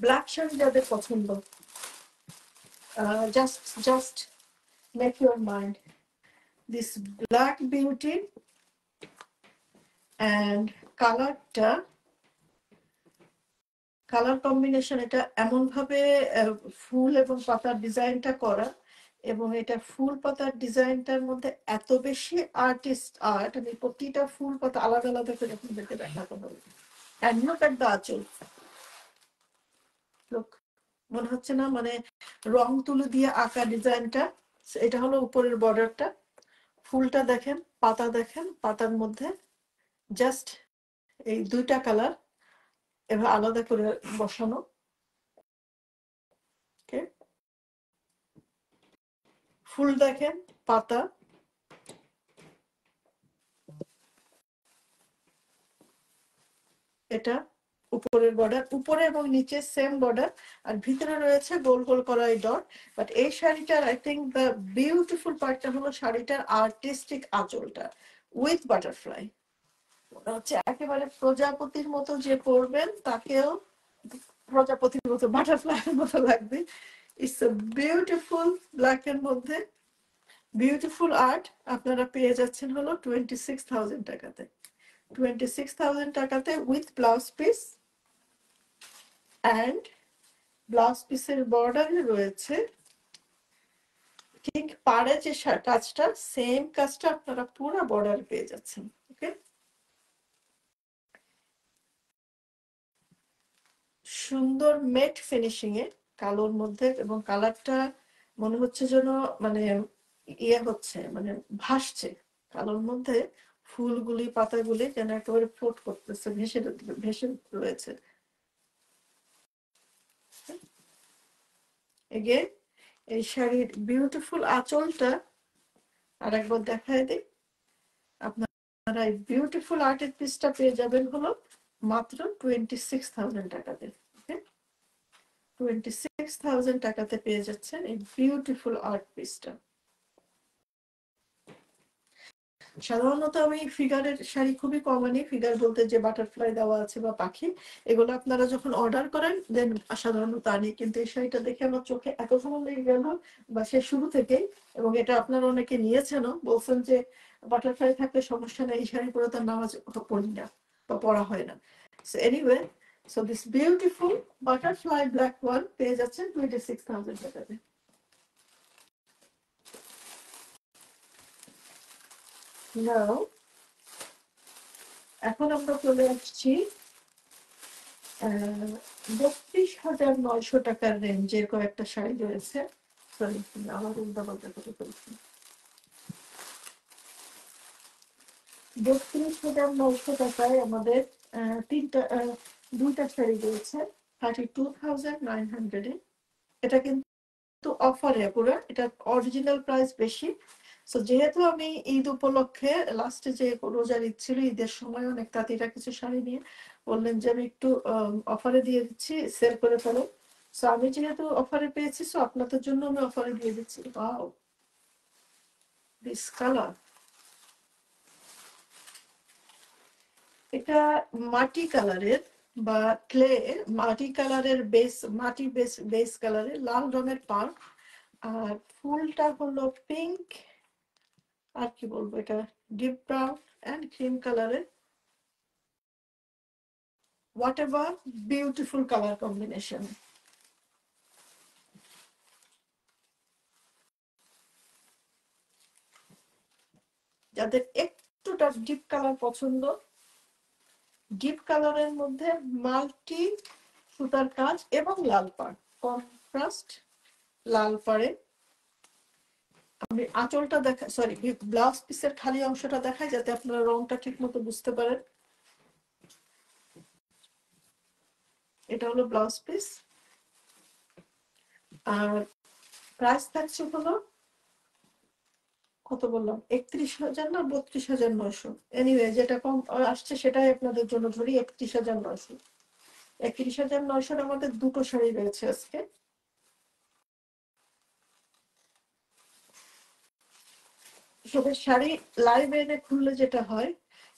ব্ল্যাক শাড়ি যাদের পছন্দ, just make your mind this black beauty and কালারটা, কালার কম্বিনেশন এটা এমন ভাবে ফুল এবং পাতার ডিজাইনটা করা, এবং এটা ফুল পাতার ডিজাইনটার মধ্যে এত বেশি আর্টিস্ট আর্ট, আমি প্রতিটা ফুল পাতা আলাদা আলাদা করে আপনাদেরকে দেখাতে হবে। And look at the আঁচল, look, মনে হচ্ছে না মানে রং তুলি দিয়ে আঁকা ডিজাইনটা। এটা হলো উপরের বর্ডারটা, ফুলটা দেখেন, পাতা দেখেন, পাতার মধ্যে জাস্ট এই দুইটা কালার এভাবে আলাদা করে বসানো। ওকে, ফুল দেখেন, পাতা, এটা উপরের বর্ডার, উপরে এবং নিচে সেম বর্ডার, আর ভিতরে রয়েছে গোল গোল করা এই ডট। বাট এই শাড়িটার আই থিঙ্ক দ্য বিউটিফুল পার্টটা হলো শাড়িটার আর্টিস্টিক আঁচলটা উইথ বাটারফ্লাই। ওটা হচ্ছে একেবারে প্রজাপতির মতো যে পরবেন তাকেও প্রজাপতির মতো, বাটারফ্লাইয়ের মতো লাগবে। ইটস এ বিউটিফুল ব্ল্যাক এর মধ্যে বিউটিফুল আর্ট। আপনারা পেয়ে যাচ্ছেন হলো 26,000 টাকাতে, 26,000 টাকাতে with blouse piece. And blouse পিসের বর্ডারে রয়েছে ঠিক পাড়ে যে কাজটা, সেম কাজটা আপনারা পুরো বর্ডার পেয়ে যাচ্ছেন। ওকে, সুন্দর মেট ফিনিশিং এ কালোর মধ্যে, এবং কালারটা মনে হচ্ছে যেন মানে ইয়ে হচ্ছে, মানে ভাসছে কালোর মধ্যে, ফুলগুলি পাতাগুলি যেন একেবারে ফ্লোট করতেছে, ভেসে ভেসে রয়েছে। এগেন এই শাড়ির বিউটিফুল আঁচলটা আর একবার দেখায় দিই। আপনারা এই বিউটিফুল আর্টের পিসটা পেয়ে যাবেন হলো মাত্র 26,000 টাকাতে। 26,000 টাকাতে পেয়ে যাচ্ছেন এই বিউটিফুল আর্ট পিসটা। সাধারণত আমি ফিগারের শাড়ি খুবই কম আনি, ফিগার বলতে যে বাটারফ্লাই দেওয়া আছে বা পাখি, এগুলো আপনারা যখন অর্ডার করেন দেন সাধারণত আনি। কিন্তু এই শাড়িটা দেখে আমার চোখে এত ভালো লেগে গেল, বা সে শুরু থেকেই, এবং এটা আপনারা অনেকে নিয়েছেনও, বলছেন যে বাটারফ্লাই থাকলে সমস্যা নেই, এই শাড়ি পরে তার নামাজ পড়ি না বা পড়া হয় না। So anyway, so this beautiful butterfly black one পেয়ে যাচ্ছেন 26,000 টাকাতে। নাও এখন আমরা চলে আসছি 32,900 টাকার রেঞ্জের কয়েকটা শাড়ি রয়েছে। সরি, আমার উল্টা পাল্টা করে ফেলছি। 32,900 টাকায় আমাদের দুইটা শাড়ি রয়েছে 32,900 এটা কিন্তু অফারে পুরো, এটা অরিজিনাল প্রাইস বেশি। সো যেহেতু আমি ঈদ উপলক্ষে লাস্টে যে রোজার ঈদ ছিল, ঈদের সময় অনেক তাঁতিরা কিছু শাড়ি নিয়ে বললেন যে আমি একটু অফারে দিয়ে দিচ্ছি, সেল করে ফেলো। সো আমি যেহেতু অফারে পেয়েছি, সো আপনাদের জন্য আমি অফারে দিয়ে দিচ্ছি। ওয়াও, দিস কালার, এটা মাটি কালারের বা ক্লে, মাটি কালারের বেস, মাটি বেস কালারের লাল রঙের পাড়, আর ফুলটা হলো পিঙ্ক, আর কি বলবো, এটা ডিপ ব্রাউন অ্যান্ড ক্রিম কালারের। What ever beautiful colour combination. যাদের একটুটা ডিপ কালার পছন্দ, ডিপ কালারের মধ্যে মাল্টি সুতার কাজ এবং লাল পাড়, কন্ট্রাস্ট লাল পাড়ে। আমি আঁচলটা দেখা, সরি, ব্লাউজ পিসের খালি অংশটা দেখাই যাতে আপনারা রংটা ঠিক মতো বুঝতে পারেন। এটা হলো ব্লাউজ পিস, আর প্রাইস থাকছে হলো কত বললাম, 31,000 না 32,900, এনিওয়ে যেটা কম আসছে সেটাই আপনাদের জন্য ধরি, 31,900। 31,900 আমাদের দুটো শাড়ি রয়েছে আজকে। সবের শাড়ি লাইভ এনে খুললে যেটা হয়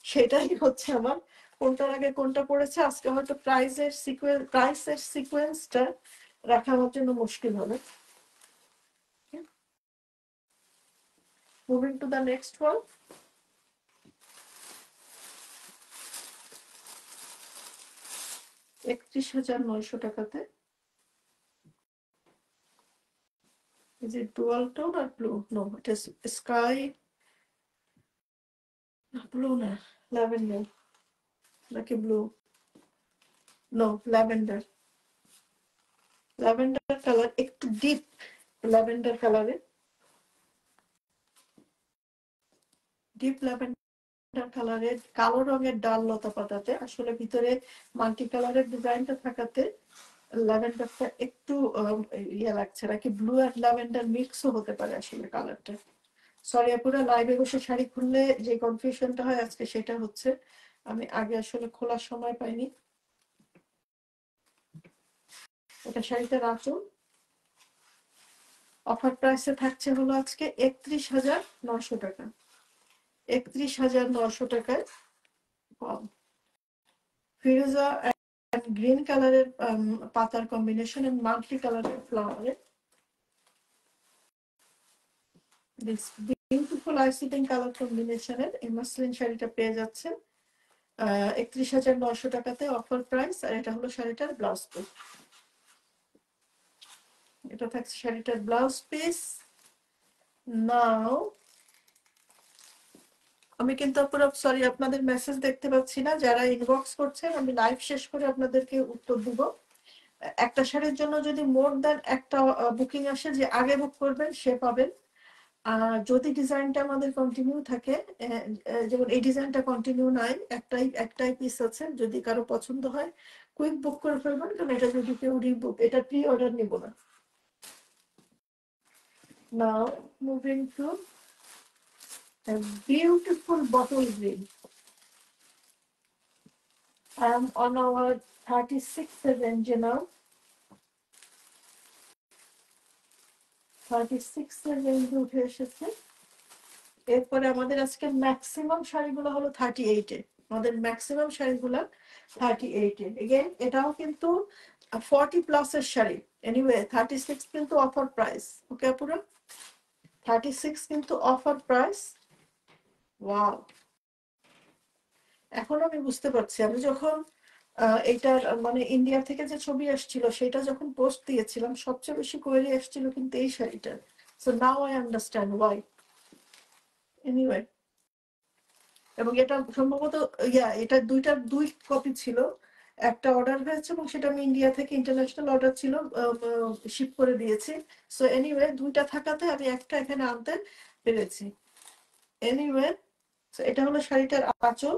সেটাই হচ্ছে আমার কোনটার আগে কোনটা পড়েছে। আজকে হয়তো প্রাইসের সিকোয়েন্সটা রাখা আমার জন্য মুশকিল হবে। Moving to the next one. 31,900 টাকাতে, is it dual tone or blue? No, it is sky, blue না, ল্যাভেন্ডার নাকি blue, no lavender, lavender colour, একটু ডিপ ল্যাভেন্ডার কালারে, ডিপ ল্যাভেন্ডার কালারের কালো রঙের ডাল লতা পাতাতে, আসলে ভিতরে মাল্টি কালারের ডিজাইনটা থাকাতে ল্যাভেন্ডারটা একটু ইয়ে লাগছে, নাকি ব্লু আর ল্যাভেন্ডার মিক্সও হতে পারে আসলে কালারটা। সরি আপুরা, লাইভে বসে শাড়ি খুললে যে কনফিউশনটা হয় আজকে সেটা হচ্ছে, আমি আগে আসলে খোলার সময় পাইনি। এটা শাড়িটার আঁচল, অফার প্রাইসে থাকছে হলো আজকে 31,900 টাকা। 31,900 টাকায় ফিরোজা অ্যান্ড গ্রিন কালারের পাতার কম্বিনেশন এন্ড মাল্টি কালারের ফ্লাওয়ারের দিস বিউটিফুল আইসিটিং কালার কম্বিনেশনের এই মাসলিন শাড়িটা পেয়ে যাচ্ছেন 31,900 টাকাতে, অফার প্রাইস। আর এটা হলো শাড়িটার ব্লাউজ পিস, এটা থাকছে শাড়িটার ব্লাউজ পিস। নাও আমি কিন্তু পুরো সরি, আপনাদের মেসেজ দেখতে পাচ্ছি না, যারা ইনবক্স করছেন আমি লাইভ শেষ করে আপনাদেরকে উত্তর দিব। একটা শাড়ির জন্য যদি মোর দ্যান একটা বুকিং আসে, যে আগে বুক করবেন সে পাবেন। আর যদি ডিজাইনটা আমাদের কন্টিনিউ থাকে, যেমন এই ডিজাইনটা কন্টিনিউ নাই, একটাই পিস আছে, যদি কারো পছন্দ হয় কুইক বুক করে ফেলবেন, কারণ এটা যদি কেউ রিবুক, এটা প্রি অর্ডার নিব না। নাও moving to a beautiful bottle green. I am on our 36th range now. 36 এর রেঞ্জে উঠে এসেছে। এরপরে আমাদের আজকে ম্যাক্সিমাম শাড়িগুলো হলো 38-এ, আমাদের ম্যাক্সিমাম শাড়িগুলো 38-এ। এগেন এটাও কিন্তু 40 প্লাসের শাড়ি, এনিওয়ে 36 কিন্তু অফার প্রাইস। ওকে আপুরা, 36 কিন্তু অফার প্রাইস। ওয়াও, এখন আমি বুঝতে পারছি, আমি যখন এইটার মানে ইন্ডিয়া থেকে যে ছবি আসছিল সেটা যখন পোস্ট দিয়েছিলাম, সবচেয়ে বেশি কোয়েরি আসছিল কিন্তু এই শাড়িটার। So now I understand Y. Anyway, এবং এটা সম্ভবত এটা দুই কপি ছিল, একটা অর্ডার হয়েছে এবং সেটা আমি ইন্ডিয়া থেকে ইন্টারন্যাশনাল অর্ডার ছিল, শিপ করে দিয়েছি। সো এনিওয়ে দুইটা থাকাতে আমি একটা এখানে আনতে পেরেছি। এনিওয়ে এটা হলো শাড়িটার আঁচল।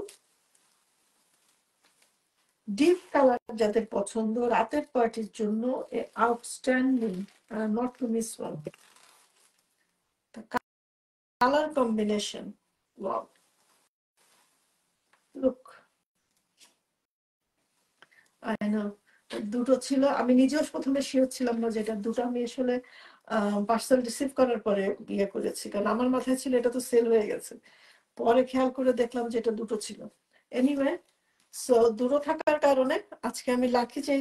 ডিপ কালার যাদের পছন্দ রাতের পার্টির জন্য outstanding, not to miss one. Colour combination, wow, look. I know, দুটো ছিল, আমি নিজেও প্রথমে শিওর ছিলাম না, যেটা দুটো আমি আসলে পার্সেল রিসিভ করার পরে ইয়ে করেছি, কারণ আমার মাথায় ছিল এটা তো সেল হয়ে গেছে। পরে খেয়াল করে দেখলাম যে এটা দুটো ছিল। এনিওয়ে, সো দুটো থাকার কারণে আজকে আমি লাকি যে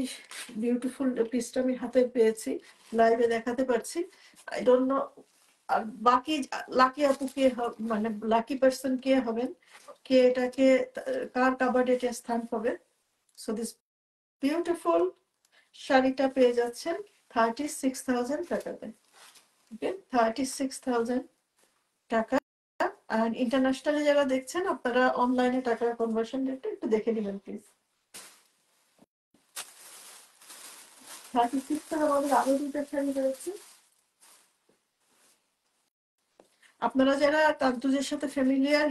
বিউটিফুল পিসটা আমি হাতে পেয়েছি, লাইভে দেখাতে পারছি। আই ডোন্ট নো আর বাকি লাকি আপু কে মানে লাকি পার্সন কে হবেন, কে এটাকে কার কাবার্ডে স্থান পাবে। সো দিস বিউটিফুল শাড়িটা পেয়ে যাচ্ছেন 36,000 টাকাতে। ওকে, 36,000 টাকা। আর ইন্টারন্যাশনালি যারা দেখছেন আপনারা অনলাইনে টাকার কনভার্সন রেটটা একটু দেখে নেবেন প্লিজ। 36 টাকা আমাদের আরো দুটো শাড়ি রয়েছে। আপনারা যারা তান্তুজের সাথে ফ্যামিলিয়ার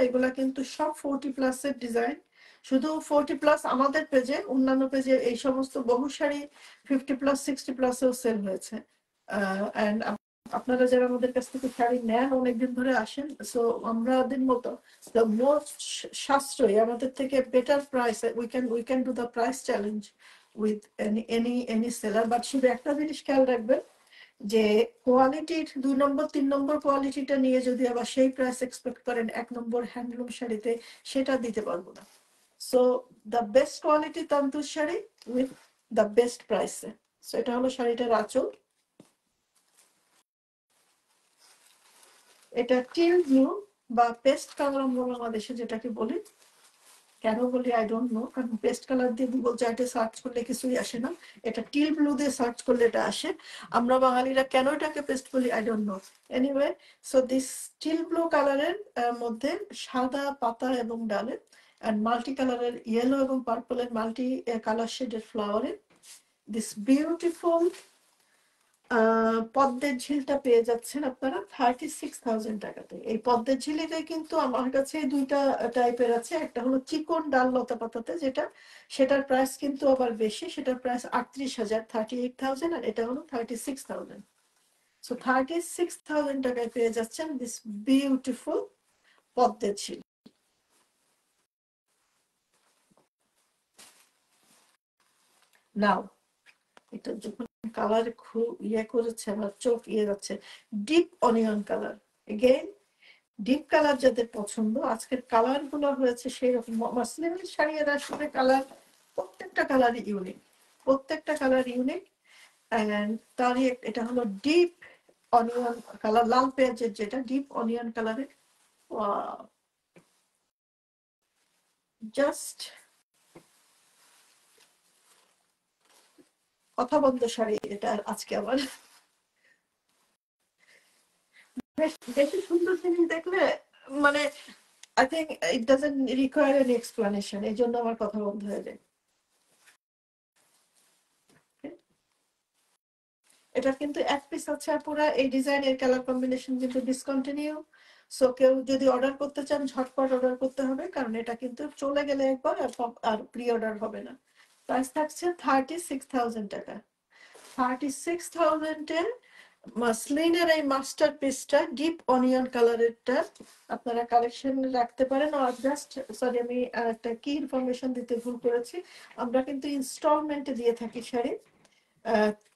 এগুলা কিন্তু সব 40 প্লাসের ডিজাইন। শুধু 40 প্লাস আমাদের পেজে, অন্যান্য পেজে এই সমস্ত বহু শাড়ি 50 প্লাস 60 প্লাসেও সেল হয়েছে। এন্ড আপনারা যারা আমাদের কাছ থেকে শাড়ি নেন, অনেকদিন ধরে আসেন, সো আমাদের মতো দ্য মোস্ট সাশ্রয়ী, আমাদের থেকে better price, we can do the price challenge with any seller. But শুধু একটা জিনিস খেয়াল রাখবেন, যে কোয়ালিটির 2 নম্বর 3 নম্বর কোয়ালিটিটা নিয়ে যদি আবার সেই প্রাইস এক্সপেক্ট করেন 1 নম্বর হ্যান্ডলুম শাড়িতে, সেটা দিতে পারবো না। সো দ্য বেস্ট কোয়ালিটি তান্তুর শাড়ি উইথ দ্য বেস্ট প্রাইসে। সো এটা হলো শাড়িটার আঁচল। এটা টিল ব্লু বা পেস্ট কালার আমরা বাংলাদেশে যেটাকে বলি। কেন বলি আই ডোন্ট নো, কারণ পেস্ট কালার দিয়ে গুগল চ্যাটে সার্চ করলে কিছুই আসে না, এটা টিল ব্লু দিয়ে সার্চ করলে এটা আসে। আমরা বাঙালিরা কেন এটাকে পেস্ট বলি I don't no. Anyway, so this teal blue কালারের মধ্যে সাদা পাতা এবং ডালে and মাল্টি কালারের ইয়েলো এবং পার্পলের মাল্টি কালার শেডের ফ্লাওয়ারে দিস বিউটিফুল পদ্মের ঝিলটা পেয়ে যাচ্ছেন আপনারা 36,000 টাকাতে। এই পদ্মের ঝিলিতে কিন্তু আমার কাছে দুইটা টাইপের আছে, একটা হলো চিকন ডাল লতা পাতাতে যেটা, সেটার প্রাইস কিন্তু আবার বেশি, সেটার প্রাইস 38,000, 38,000, আর এটা হলো 36,000। সো 36,000 টাকায় পেয়ে যাচ্ছেন দিস বিউটিফুল পদ্মের ঝিল। নাও এটা যখন কালার খুব করেছে, আমার চোখ যাচ্ছে, deep onion colour. Again deep colour যাদের পছন্দ, আজকের কালার গুলো হয়েছে সেই রকম। মাসলিনের শাড়ির আসলে কালার, প্রত্যেকটা কালার ইউনিক, প্রত্যেকটা কালার ইউনিক। এন্ড তারই এটা হলো ডিপ অনিয়ন কালার, লাল পেঁয়াজের যেটা ডিপ অনিয়ন কালারের। জাস্ট কথা বন্ধ শাড়ি এটা আজকে আমার। বেশি সুন্দর জিনিস দেখলে মানে I think it doesn't require any explanation, এই জন্য আমার কথা বন্ধ হয়ে যায়। এটা কিন্তু এক পিস আছে পুরো, এই ডিজাইনের কালার কম্বিনেশন কিন্তু ডিসকন্টিনিউ। সো কেউ যদি অর্ডার করতে চান ঝটপট অর্ডার করতে হবে, কারণ এটা কিন্তু চলে গেলে একবার আর প্রি অর্ডার হবে না। প্রাইস থাকছে 36,000 টাকা। 36,000 এ মাসলিনের এই মাস্টার পিসটা ডিপ অনিয়ন কালারেরটা আপনারা কালেকশন রাখতে পারেন। আর জাস্ট সরি, আমি একটা কি ইনফরমেশন দিতে ভুল করেছি, আমরা কিন্তু ইনস্টলমেন্টে দিয়ে থাকি শাড়ি,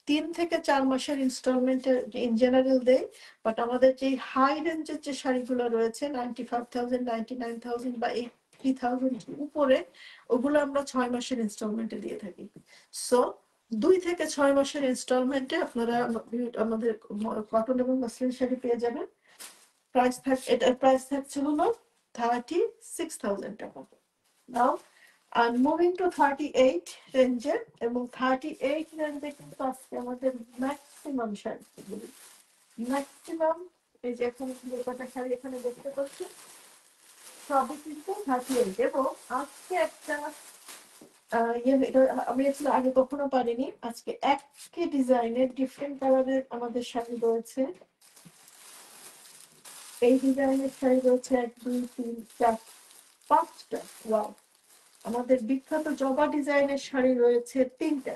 3 থেকে 4 মাসের ইনস্টলমেন্টে ইন জেনারেল দেয়। বাট আমাদের যে হাই রেঞ্জের যে শাড়িগুলো রয়েছে 95,000, 99,000 বা 80,000 উপরে, ওগুলো আমরা 6 মাসের ইনস্টলমেন্টে দিয়ে থাকি। সো 2 থেকে 6 মাসের ইনস্টলমেন্টে আপনারা আমাদের কটন এবং মসলিন শাড়ি পেয়ে যাবেন। এটার প্রাইস থাকছে হলো 36,000 টাকা। নাও and moving to 38 রেঞ্জের, এবং 38 রেঞ্জে কিন্তু আজকে আমাদের ম্যাক্সিমাম শাড়িগুলি, ম্যাক্সিমাম এই যে এখন যে কটা শাড়ি এখানে দেখতে পাচ্ছি সবই কিন্তু 38। এবং আজকে একটা আমি আসলে আগে কখনো পারিনি, আজকে একই ডিজাইনের ডিফারেন্ট কালারের আমাদের শাড়ি রয়েছে। এই ডিজাইনের শাড়ি রয়েছে 1 2 3 4 5টা। ওয়াও! আমাদের বিখ্যাত জবা ডিজাইনের শাড়ি রয়েছে 3টা,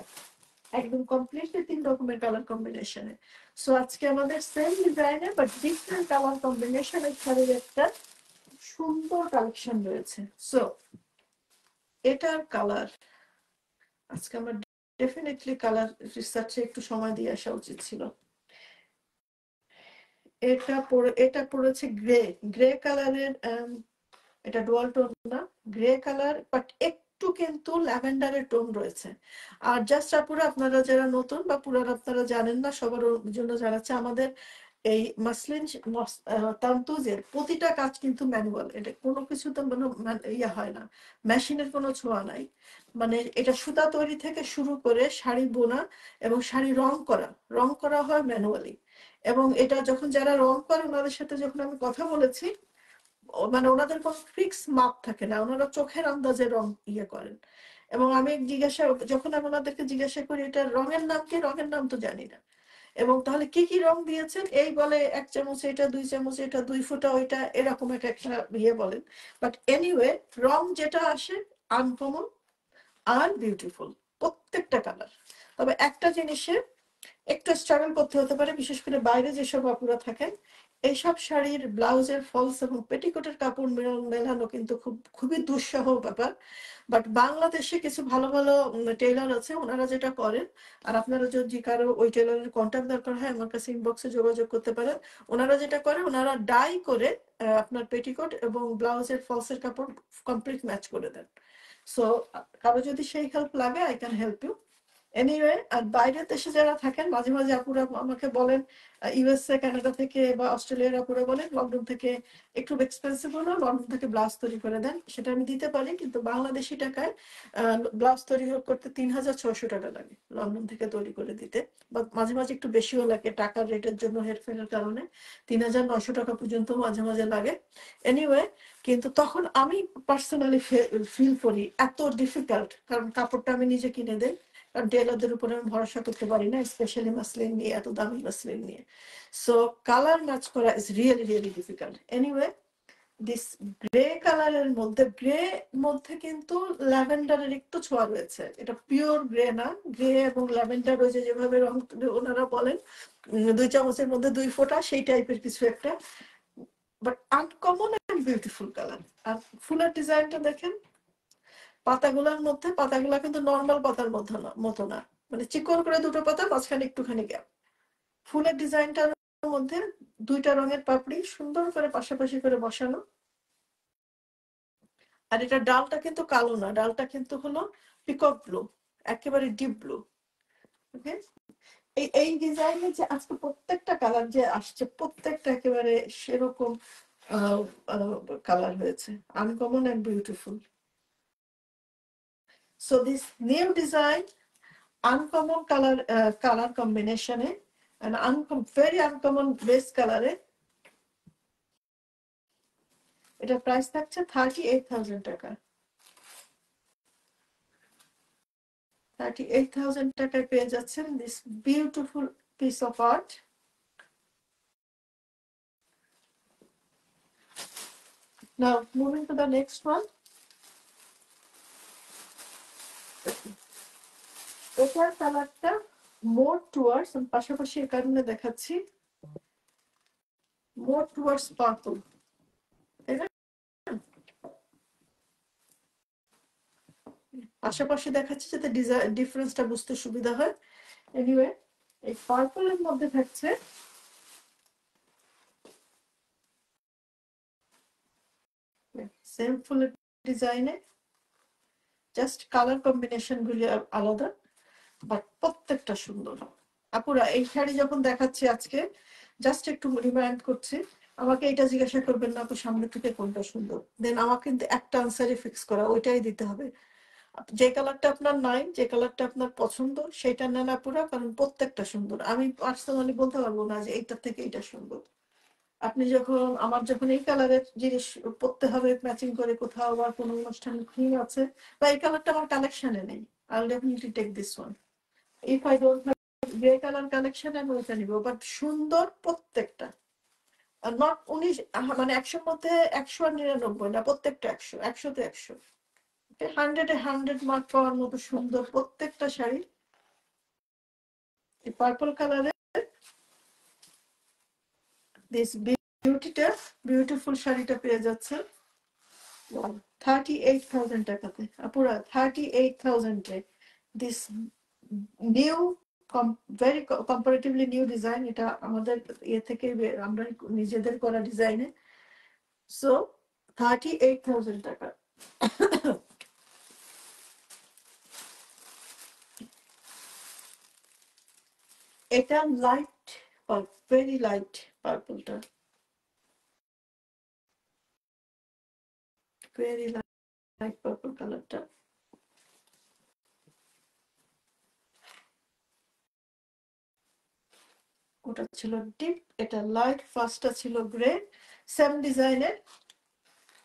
একদম কমপ্লিটলি 3 রকমের কালার কম্বিনেশনে। সো আজকে আমাদের সেম ডিজাইনের বাট ডিফারেন্ট কালার কম্বিনেশনের শাড়ির একটা সুন্দর কালেকশন রয়েছে। সো এটার কালার আজকে আমার ডেফিনেটলি কালার রিসার্চে একটু সময় দিয়ে আসা উচিত ছিল। এটা পড়েছে গ্রে, গ্রে কালারের, এটা ডুয়াল টোন না, গ্রে কালার বাট একটু কিন্তু ল্যাভেন্ডারের টোন রয়েছে। আর জাস্ট আপুরা আপনারা যারা নতুন বা পুরান আপনারা জানেন না, সবার জন্য জানাচ্ছে আমাদের এই মাসলিন তান্তুজের প্রতিটা কাজ কিন্তু ম্যানুয়াল। এটা কোনো কিছু তো ইয়ে হয় না, মেশিনের কোনো ছোঁয়া নাই। মানে এটা সুতা তৈরি থেকে শুরু করে শাড়ি বোনা এবং শাড়ি রং করা হয় ম্যানুয়ালি। এবং এটা যখন যারা রং করে ওনাদের সাথে যখন আমি কথা বলেছি, মানে ওনাদের কোনো ফিক্স মাপ থাকে না, ওনারা চোখের আন্দাজে রং ইয়ে করেন। এবং আমি যখন আমি ওনাদেরকে জিজ্ঞাসা করি এটা রঙের নাম কি, রঙের নাম তো জানি না। এবং তাহলে কি কি রং দিয়েছেন, এই বলে 1 চামচ এটা, 2 চামচ এটা, 2 ফোঁটা ওইটা, এরকম একটা ইয়ে বলেন। বাট এনিওয়ে, রং যেটা আসে আনকমন আর বিউটিফুল প্রত্যেকটা কালার। তবে একটা জিনিসে একটু স্ট্রাগল করতে হতে পারে, বিশেষ করে বাইরে যেসব আপুরা থাকেন, এইসব শাড়ির ব্লাউজের ফলস এবং পেটিকোটের কাপড় মেলানো কিন্তু খুবই দুঃসহ ব্যাপার। বাট বাংলাদেশে কিছু ভালো ভালো টেইলার আছে, ওনারা যেটা করেন, আর আপনারা যদি কারো ওই টেইলারের কন্ট্যাক্ট দরকার হয় আমার কাছে ইনবক্সে যোগাযোগ করতে পারেন। ওনারা যেটা করে, ওনারা ডাই করে আপনার পেটিকোট এবং ব্লাউজের ফলসের কাপড় কমপ্লিট ম্যাচ করে দেন। সো কারো যদি সেই হেল্প লাগে, I can help you anyway. আর বাইরের দেশে যারা থাকেন, মাঝে মাঝে আপুরা আমাকে বলেন, ইউএসএ কানাডা থেকে বা অস্ট্রেলিয়ার আপুরা বলেন লন্ডন থেকে একটু এক্সপেন্সিভ হলো, লন্ডন থেকে ব্লাউজ তৈরি করে দেন। সেটা আমি দিতে পারি, কিন্তু বাংলাদেশি টাকায় ব্লাউজ তৈরি করতে 3600 টাকা লাগে লন্ডন থেকে তৈরি করে দিতে। বা মাঝে মাঝে একটু বেশিও লাগে, টাকার রেটের জন্য হেরফেরের কারণে 3900 টাকা পর্যন্ত মাঝে মাঝে লাগে। এনিওয়ে, কিন্তু তখন আমি পার্সোনালি ফিল করি এত ডিফিকাল্ট, কারণ কাপড়টা আমি নিজে কিনে দেই, কারণ টেলারদের উপরে আমি ভরসা করতে পারি না, স্পেশালি মাসলিন নিয়ে, এত দামি মাসলিন নিয়ে। সো কালার ম্যাচ করা is really really difficult. Anyway, this grey কালারের মধ্যে, গ্রে মধ্যে কিন্তু ল্যাভেন্ডারের একটু ছোঁয়া রয়েছে। এটা পিওর গ্রে না, গ্রে এবং ল্যাভেন্ডার রয়েছে যেভাবে রং ওনারা বলেন 2 চামচের মধ্যে 2 ফোঁটা, সেই টাইপের কিছু একটা, but uncommon and beautiful colour. আর ফুলের ডিজাইনটা দেখেন, পাতাগুলা কিন্তু নর্মাল পাতার মতো না, মানে চিকন করে 2টো পাতা, মাঝখানে একটুখানি গ্যাপ। ফুলের ডিজাইনটার মধ্যে 2টা রঙের পাপড়ি সুন্দর করে পাশাপাশি করে বসানো। আর এটা ডালটা কিন্তু কালো না, ডালটা কিন্তু হলো পিকক ব্লু, একেবারে ডিপ ব্লু। ওকে, এই ডিজাইনে যে আজকে প্রত্যেকটা কালার যে আসছে, প্রত্যেকটা একেবারে সেরকম কালার হয়েছে, uncommon and beautiful. So this new design, uncommon colour কম্বিনেশনে, ভেরি আনকমন বেস কালারে, এটা প্রাইস থাকছে 38,000 টাকা। 38,000 টাকায় পেয়ে যাচ্ছেন this beautiful piece of art. Now moving to the next one. এটার কালারটা মোর টুয়ার্ডস, পাশাপাশি এর কারণে দেখাচ্ছি, মোর টুয়ার্ডস পার্পল, তাই না? পাশাপাশি দেখাচ্ছি যাতে ডিজাইন ডিফারেন্সটা বুঝতে সুবিধা হয়। এনিওয়ে, এই পার্পলের মধ্যে থাকছে সেম ফুলের ডিজাইনে, জাস্ট কালার কম্বিনেশন গুলি আলাদা, বাট প্রত্যেকটা সুন্দর। আপুরা এই শাড়ি যখন দেখাচ্ছি আজকে, জাস্ট একটু রিমাইন্ড করছি, আমাকে এটা জিজ্ঞাসা করবেন না আপু সামনে থেকে কোনটা সুন্দর, দেন আমাকে কিন্তু একটা আনসারে ফিক্স করা, ওইটাই দিতে হবে। যে কালারটা আপনার নাই, যে কালারটা আপনার পছন্দ, সেটা নেন আপুরা, কারণ প্রত্যেকটা সুন্দর। আমি পার্সোনালি বলতে পারবো না যে এইটার থেকে এটা সুন্দর। আপনি যখন এই কালারের জিনিস পরতে হবে ম্যাচিং করে কোথাও, বা কোনো অনুষ্ঠানে থিম আছে, বা এই কালারটা আমার কালেকশনে নেই, I will definitely take this one. If I don't have grey colour collection, আমি ওইটা নিব। বাট সুন্দর প্রত্যেকটা, নট 19 মানে 100 মধ্যে 100 আর 99 না, প্রত্যেকটা 100, 100 তে 100। 100 এ 100 মার্ক পাওয়ার মতো সুন্দর প্রত্যেকটা শাড়ি। এই পার্পল কালারে দিস বিউটিফুল শাড়িটা পেয়ে যাচ্ছে 38,000 টাকাতে। পুরা 38,000 এ this new very comparatively new design. এটা আমাদের ইয়ে থেকে আমরা নিজেদের করা ডিজাইনে। সো 38,000 টাকা। এটা লাইট, ভেরি লাইট পার্পলটা, ভেরি লাইট পার্পল কালারটা। ওটা ছিল ডিপ, এটা লাইট। ফার্স্টটা ছিল গ্রে, সেম ডিজাইনের।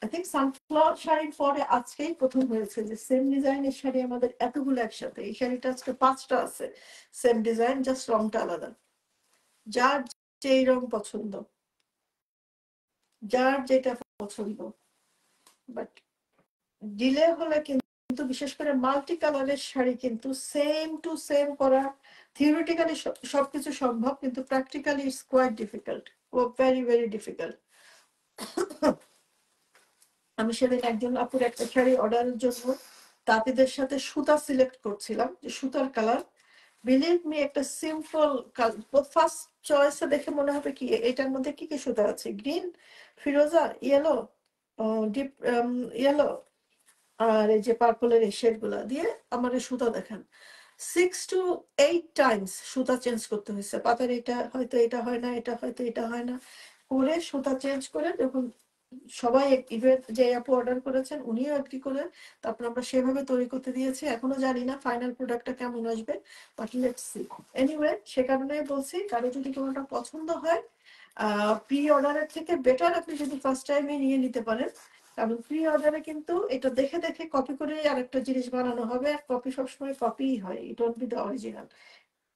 আই থিঙ্ক সানফ্লাওয়ার শাড়ির পরে আজকেই প্রথম হয়েছে যে সেম ডিজাইনের শাড়ি আমাদের এতগুলো একসাথে। এই শাড়িটা আজকে 5টা আছে সেম ডিজাইন, জাস্ট রংটা আলাদা। যার যেই রং পছন্দ, যার যেটা পছন্দ। বাট ডিলে হলে কিন্তু বিশেষ করে মাল্টি কালারের শাড়ি কিন্তু সেম টু সেম করা থিওরিটিক্যালি সবকিছু সম্ভব, কিন্তু practically it's quite difficult, very very difficult. আমি সেদিন একজন আপুর একটা শাড়ি অর্ডারের জন্য তাঁতিদের সাথে সুতা সিলেক্ট করছিলাম, যে সুতার কালার। বিলিভ মি, একটা সিম্পল ফার্স্ট চয়েসে দেখে মনে হবে কি এটার মধ্যে কি কি সুতা আছে, গ্রিন, ফিরোজা, ইয়েলো, ডিপ ইয়েলো, আর এই যে পার্পলের এই শেড গুলা দিয়ে আমার সুতা দেখান। 6 to 8 টাইমস সুতা চেঞ্জ করতে হয়েছে। পাতার এটা হয়তো এটা হয় না, এটা হয়তো এটা হয় না করে সুতা চেঞ্জ করে, যখন সবাই ইভেন যে আপু অর্ডার করেছেন উনিও এগ্রি করে, তারপর আমরা সেভাবে তৈরি করতে দিয়েছি। এখনো জানি না ফাইনাল প্রোডাক্টটা কেমন আসবে, বাট লেটস সি। এনিওয়ে, সে কারণেই বলছি, কারো যদি কোনোটা পছন্দ হয় প্রি অর্ডারের থেকে বেটার আপনি যদি ফার্স্ট টাইমে নিয়ে নিতে পারেন। কারণ প্রি অর্ডারে কিন্তু এটা দেখে দেখে কপি করে আরেকটা জিনিস বানানো হবে, আর কপি সবসময় কপিই হয়, it won't be the original.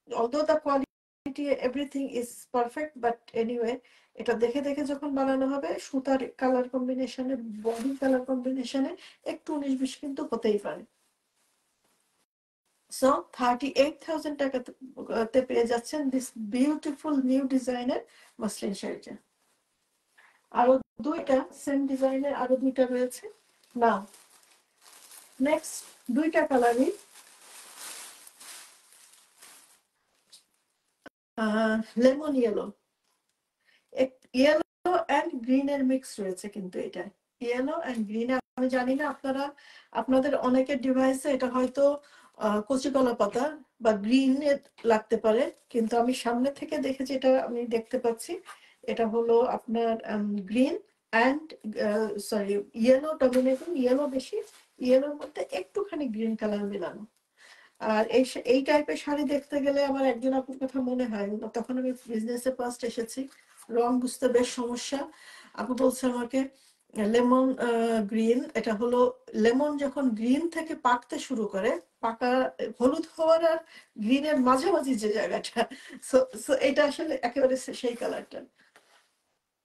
although the quality everything is perfect, but anyway এটা দেখে দেখে যখন বানানো হবে সুতার কালার কম্বিনেশনে, বডি কালার কম্বিনেশনে একটু 19-20 কিন্তু হতেই পারে। সো 38,000 টাকাতে পেয়ে যাচ্ছেন দিস বিউটিফুল নিউ ডিজাইনের মসলিন শাড়িটা। আরো দুইটা সেম ডিজাইনের আরো দুইটা রয়েছে। না, নেক্সট দুইটা কালারই lemon yellow, yellow and green এর মিক্স রয়েছে কিন্তু এটা ইয়েলো অ্যান্ড গ্রিন। আমি জানি না আপনাদের অনেকের ডিভাইসে এটা হয়তো কচি কলা পাতা বা গ্রিন এর লাগতে পারে, কিন্তু আমি সামনে থেকে দেখেছি, এটা আমি দেখতে পাচ্ছি এটা হলো আপনার green and sorry yellow dominating, yellow বেশি, ইয়েলোর মধ্যে একটুখানি গ্রিন কালার মেলানো। আর এই টাইপের শাড়ি দেখতে গেলে আমার একজন আপুর কথা মনে হয়, তখন আমি বিজনেসে ফার্স্ট এসেছি, রং বুঝতে বেশ সমস্যা। আপু বলছে আমাকে লেমন গ্রিন, এটা হলো লেমন যখন গ্রিন থেকে পাকতে শুরু করে, পাকা হলুদ হওয়ার আর গ্রিনের মাঝামাঝি যে জায়গাটা, সো সো এটা আসলে একেবারে সেই কালারটা।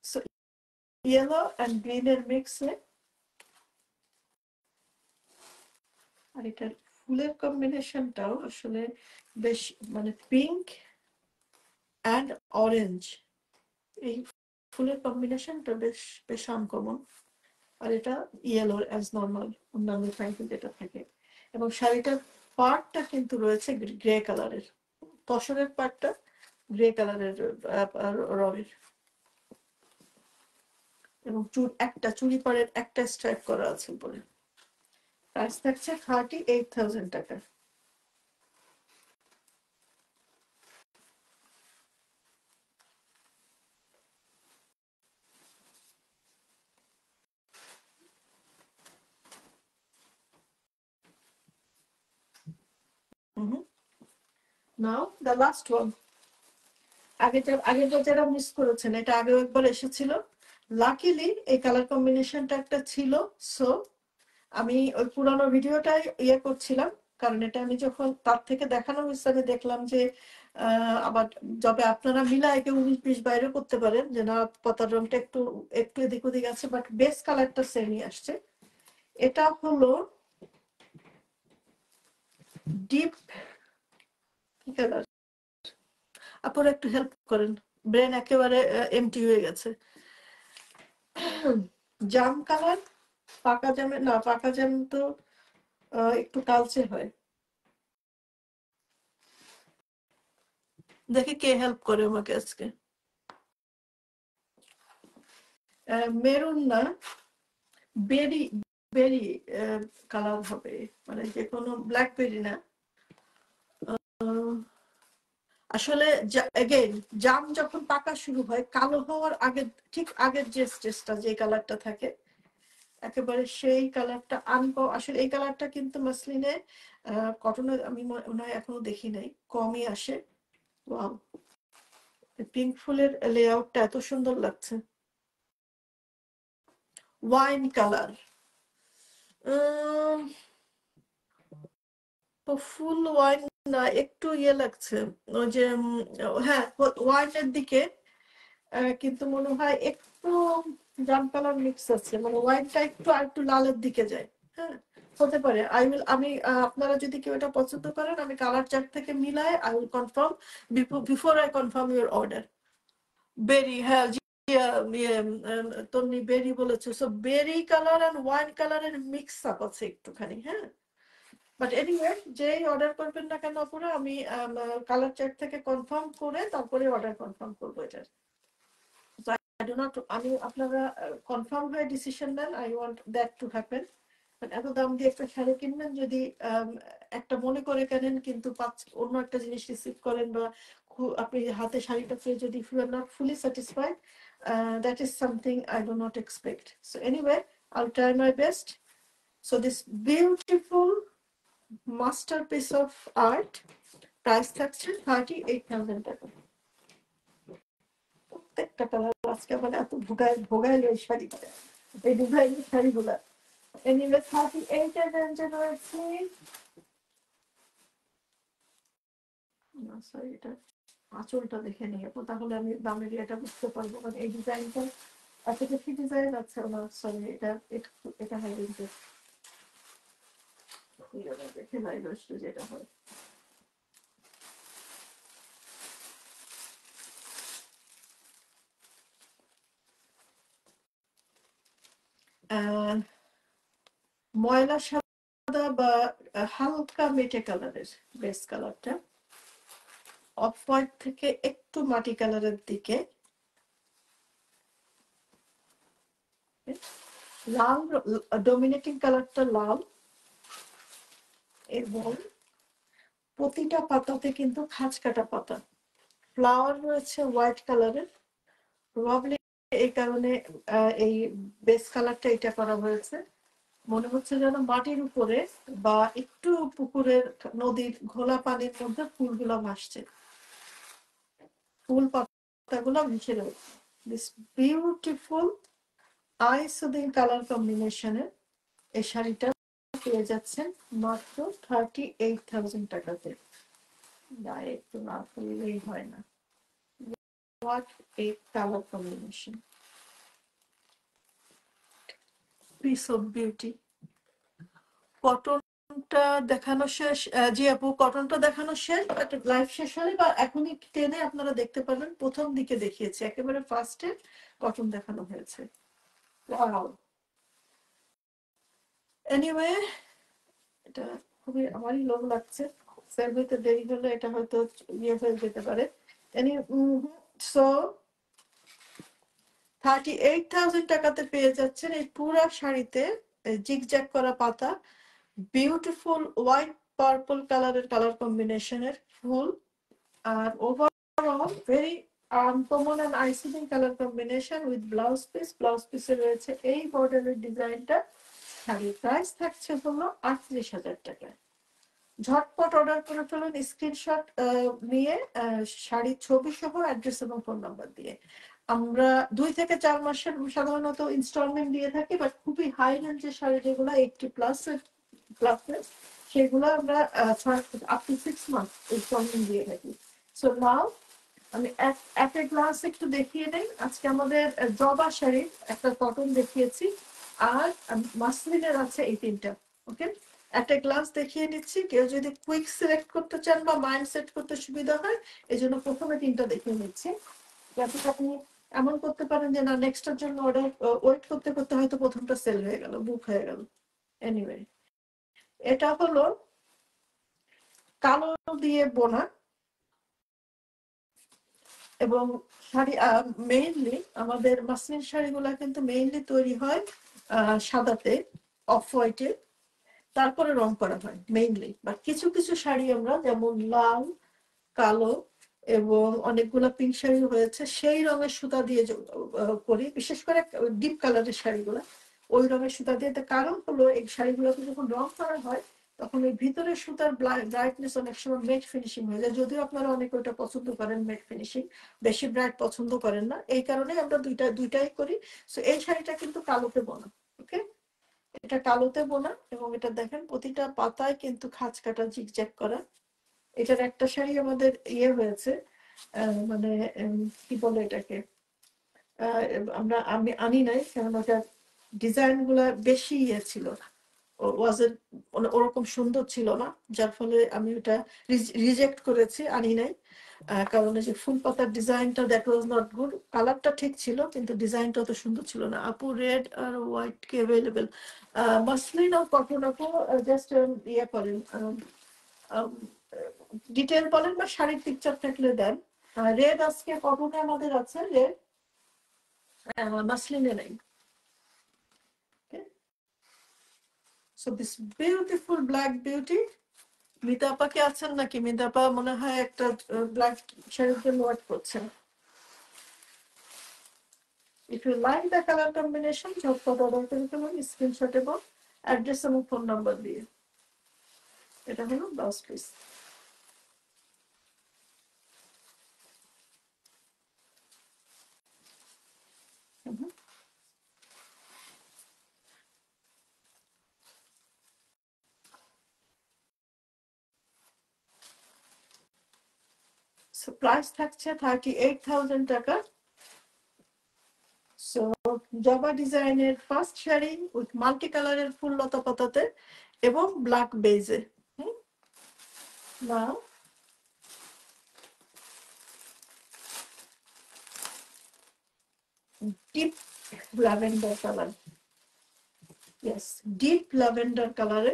সো ইয়েলো অ্যান্ড গ্রিনের মিক্সে, আর এটার ফুলের কম্বিনেশনটাও আসলে বেশ, মানে পিঙ্ক অ্যান্ড অরেঞ্জ, এই ফুলের কম্বিনেশনটা বেশ বেশ আনকমন। আর এটা ইয়েলো অ্যাজ নর্মাল অন্যান্য টাইপের যেটা থাকে। এবং শাড়িটার পার্টটা কিন্তু রয়েছে গ্রে কালারের, তসরের পার্টটা গ্রে কালারের রঙের, এবং একটা চুড়ি পাড়ের একটা স্ট্রাইপ করা আছে উপরে। প্রাইস থাকছে 38,000 টাকা। নাও দ্য লাস্ট ওয়ান। আগেটা যারা মিস করেছেন, এটা আগেও একবার এসেছিল। লাকিলি এই কালার কম্বিনেশনটা একটা ছিল, সো আমি ওই পুরানো ভিডিওটাই ইয়ে করছিলাম, কারণ এটা আমি যখন তার থেকে দেখানো হয়েছে আমি দেখলাম যে আবার যবে আপনারা মিলায় কেউ 19-20 বাইরে করতে পারেন যে না পাতার রংটা একটু একটু এদিক ওদিক আছে, বাট বেস কালারটা সেমই আসছে। এটা হলো ডিপ কি কালার, আপনারা একটু হেল্প করেন, ব্রেন একেবারে এমটি হয়ে গেছে। জাম কালার, পাকা জামে না, পাকা জাম তো একটু কালচে হয়। দেখি কে হেল্প করে আমাকে আজকে। মেরুন না, বেরি, বেরি কালার হবে, মানে যে কোনো ব্ল্যাকবেরি না। আসলে এগেইন জাম যখন পাকা শুরু হয় কালো হওয়ার আগে, ঠিক আগের যে স্টেজটা, যে কালারটা থাকে একেবারে সেই কালারটা আনকো। আসলে এই কালারটা কিন্তু মাসলিনে কটনে আমি মনে হয় এখনো দেখি নাই, কমই আসে। ওয়াও, পিঙ্ক ফুলের লেআউটটা এত সুন্দর লাগছে। ওয়াইন কালার, তো ফুল ওয়াইন না, একটু ইয়ে লাগছে ওই যে হ্যাঁ ওয়াইনের দিকে, কিন্তু মনে হয় একটু জাম কালার মিক্স আছে, মানে ওয়াইনটা একটু আর একটু লালের দিকে যায়। হ্যাঁ হতে পারে। আমি আপনারা যদি কেউ এটা পছন্দ করেন, আমি কালার চার্ট থেকে মিলাই I will confirm before I confirm your order. Berry, হ্যাঁ তন্নি বেরি বলেছে, so berry colour and wine কালারের মিক্স আপ আছে একটুখানি। হ্যাঁ বাট এনিওয়ে যেই অর্ডার করবেন না কেন পুরো আমি কালার চার্ট থেকে কনফার্ম করে তারপরে অর্ডার কনফার্ম করবো এটার। I do not, আমি আপনারা কনফার্ম হয়ে ডিসিশন নেন, I want that to happen. এত দাম দিয়ে একটা শাড়ি কিনবেন, যদি একটা মনে করে কেনেন কিন্তু অন্য একটা জিনিস রিসিভ করেন, বা আপনি হাতে শাড়িটা পেয়ে যদি if you are not fully satisfied, that is something I do not expect. So anyway I'll try my best. So this beautiful masterpiece of art price থাকছে 38,000 টাকা। প্রত্যেকটা কালার আজকে মানে এত ভোগাইলো এই শাড়িটা, এই ডিজাইনের শাড়িগুলা। এনিওয়ে 38 এর রেঞ্জে রয়েছে। না সরি, এটা আঁচলটা দেখে নিয়ে তো তাহলে আমি দামের এটা বুঝতে পারবো, কারণ এই ডিজাইনটা এত বেশি ডিজাইন আছে না। সরি, এটা এটা হাই রেঞ্জে দেখে নাই যেটা হয়। ময়লা সাদা বা হালকা মেটে কালারের বেস কালারটা, অফ হোয়াইট থেকে একটু মাটি কালারের দিকে, লাল ডমিনেটিং কালারটা লাল, এবং প্রতিটা পাতাতে কিন্তু খাঁজ কাটা পাতা, ফ্লাওয়ার রয়েছে হোয়াইট কালারের। প্রবাবলি এই কারণে এই বেস কালারটা এটা করা হয়েছে। মনে হচ্ছে যেন মাটির উপরে বা একটু পুকুরের নদীর ঘোলা পানির মধ্যে ফুলগুলো ভাসছে, ফুল পাতাগুলো মিশে রয়েছে। This beautiful eye soothing colour কম্বিনেশনের এই শাড়িটা পেয়ে যাচ্ছেন মাত্র 38,000 টাকাতে। গায়ে একটু না ফুললেই হয় না। What a color combination, piece of beauty. কটনটা দেখানো শেষ। জি আপু, কটনটা দেখানো শেষ, একটা লাইভ শেষ হলে বা এখনই টেনে আপনারা দেখতে পারবেন। প্রথম দিকে দেখিয়েছি, একেবারে ফার্স্টে কটন দেখানো হয়েছে। ওয়াও, এনিওয়ে এটা খুবই আমারই লোভ লাগছে। সেল হইতে দেরি হলে এটা হয়তো ইয়ে হয়ে যেতে পারে। এনি সো 38,000 টাকাতে পেয়ে যাচ্ছেন এই পুরা শাড়িতে জিগজ্যাগ করা পাতা, বিউটিফুল হোয়াইট পার্পল কালারের কালার কম্বিনেশনের ফুল, আর overall very uncommon and exciting colour combination with blouse piece. Blouse পিসে রয়েছে এই বর্ডারের ডিজাইনটা। শাড়ির প্রাইস থাকছে হলো 38,000 টাকা। ঝটপট অর্ডার করে ফেলুন স্ক্রিনশট নিয়ে, শাড়ির ছবি সহ অ্যাড্রেস এবং ফোন নাম্বার দিয়ে। আমরা 2 থেকে 4 মাসের সাধারণত ইনস্টলমেন্ট দিয়ে থাকি, বাট খুবই হাই রেঞ্জের শাড়ি যেগুলো 80+ সেগুলো আমরা আপ টু 6 মান্থ ইনস্টলমেন্ট দিয়ে থাকি। সো নাও আমি এক গ্লাস একটু দেখিয়ে নেই। আজকে আমাদের জবা শাড়ির একটা কটন দেখিয়েছি, আর মাসলিনের আছে এই তিনটা। ওকে, একটা গ্লাস দেখিয়ে নিচ্ছি, কেউ যদি কুইক সিলেক্ট করতে চান বা মাইন্ড সেট করতে সুবিধা হয় এই জন্য প্রথমে তিনটা দেখিয়ে নিচ্ছি, যাতে আপনি এমন করতে পারেন যে না নেক্সটের জন্য অর্ডার ওয়েট করতে করতে হয়তো প্রথমটা সেল হয়ে গেল, বুক হয়ে গেল। এনিওয়ে, এটা হলো কালো দিয়ে বোনা, এবং শাড়ি মেইনলি আমাদের মাসলিন শাড়িগুলা কিন্তু মেইনলি তৈরি হয় সাদাতে, অফ হোয়াইটে, তারপরে রং করা হয় মেইনলি। বা কিছু কিছু শাড়ি আমরা যেমন লাল, কালো এবং অনেকগুলো পিঙ্ক শাড়ি হয়েছে সেই রঙের সুতা দিয়ে করি, বিশেষ করে ডিপ কালারের শাড়িগুলো ওই রঙের সুতা দিয়ে। কারণ হলো এই শাড়িগুলোকে যখন রং করা হয় তখন ওই ভিতরের সুতার ব্রাইটনেস অনেক সময় মেট ফিনিশিং হয়ে যায়, যদিও আপনারা অনেকে ওটা পছন্দ করেন মেট ফিনিশিং, বেশি ব্রাইট পছন্দ করেন না, এই কারণে আমরা দুইটাই করি। সো এই শাড়িটা কিন্তু কালোতে বোনা। ওকে, এটা কালোতে বোনা এবং এটা দেখেন প্রতিটা পাতায় কিন্তু খাঁজ কাটা জিগজ্যাগ করা। এটার একটা শাড়ি আমাদের ইয়ে হয়েছে, মানে কি বলে এটাকে, আমি আনি নাই কারণ ওটার ডিজাইন গুলা বেশি ইয়ে ছিল, ওয়াজের ওরকম সুন্দর ছিল না, যার ফলে আমি ওটা রিজেক্ট করেছি, আনি নাই। কারণ যে ফুল পাতার ডিজাইনটা দ্যাট ওয়াজ নট গুড, কালারটা ঠিক ছিল কিন্তু ডিজাইনটা অত সুন্দর ছিল না। আপু রেড আর হোয়াইট কি অ্যাভেলেবেল? মাসলিন আর কটন আপু জাস্ট ইয়ে করেন, ডিটেল বলেন বা শাড়ির পিকচার থাকলে দেন। রেড আজকে কটনে আমাদের আছে, রেড মাসলিনে নেই। So this beautiful black beauty, Mita আপা কি আছেন নাকি? মিতা আপা মনে হয় একটা ব্ল্যাক শাড়ির জন্য ওয়ার্ক করছেন। If you like the color combination, ঝটপট অর্ডার করে ফেলুন স্ক্রিনশট এবং অ্যাড্রেস এবং ফোন নাম্বার দিয়ে। এটা হলো ব্লাউজ পিস। প্রাইস থাকছে 38,000 টাকা। সো জবা ডিজাইনের ফার্স্ট শাড়ি উইথ মাল্টি কালারের ফুল লতা পাতাতে এবং ব্ল্যাক বেজে। Now deep lavender colour, yes deep lavender কালারে।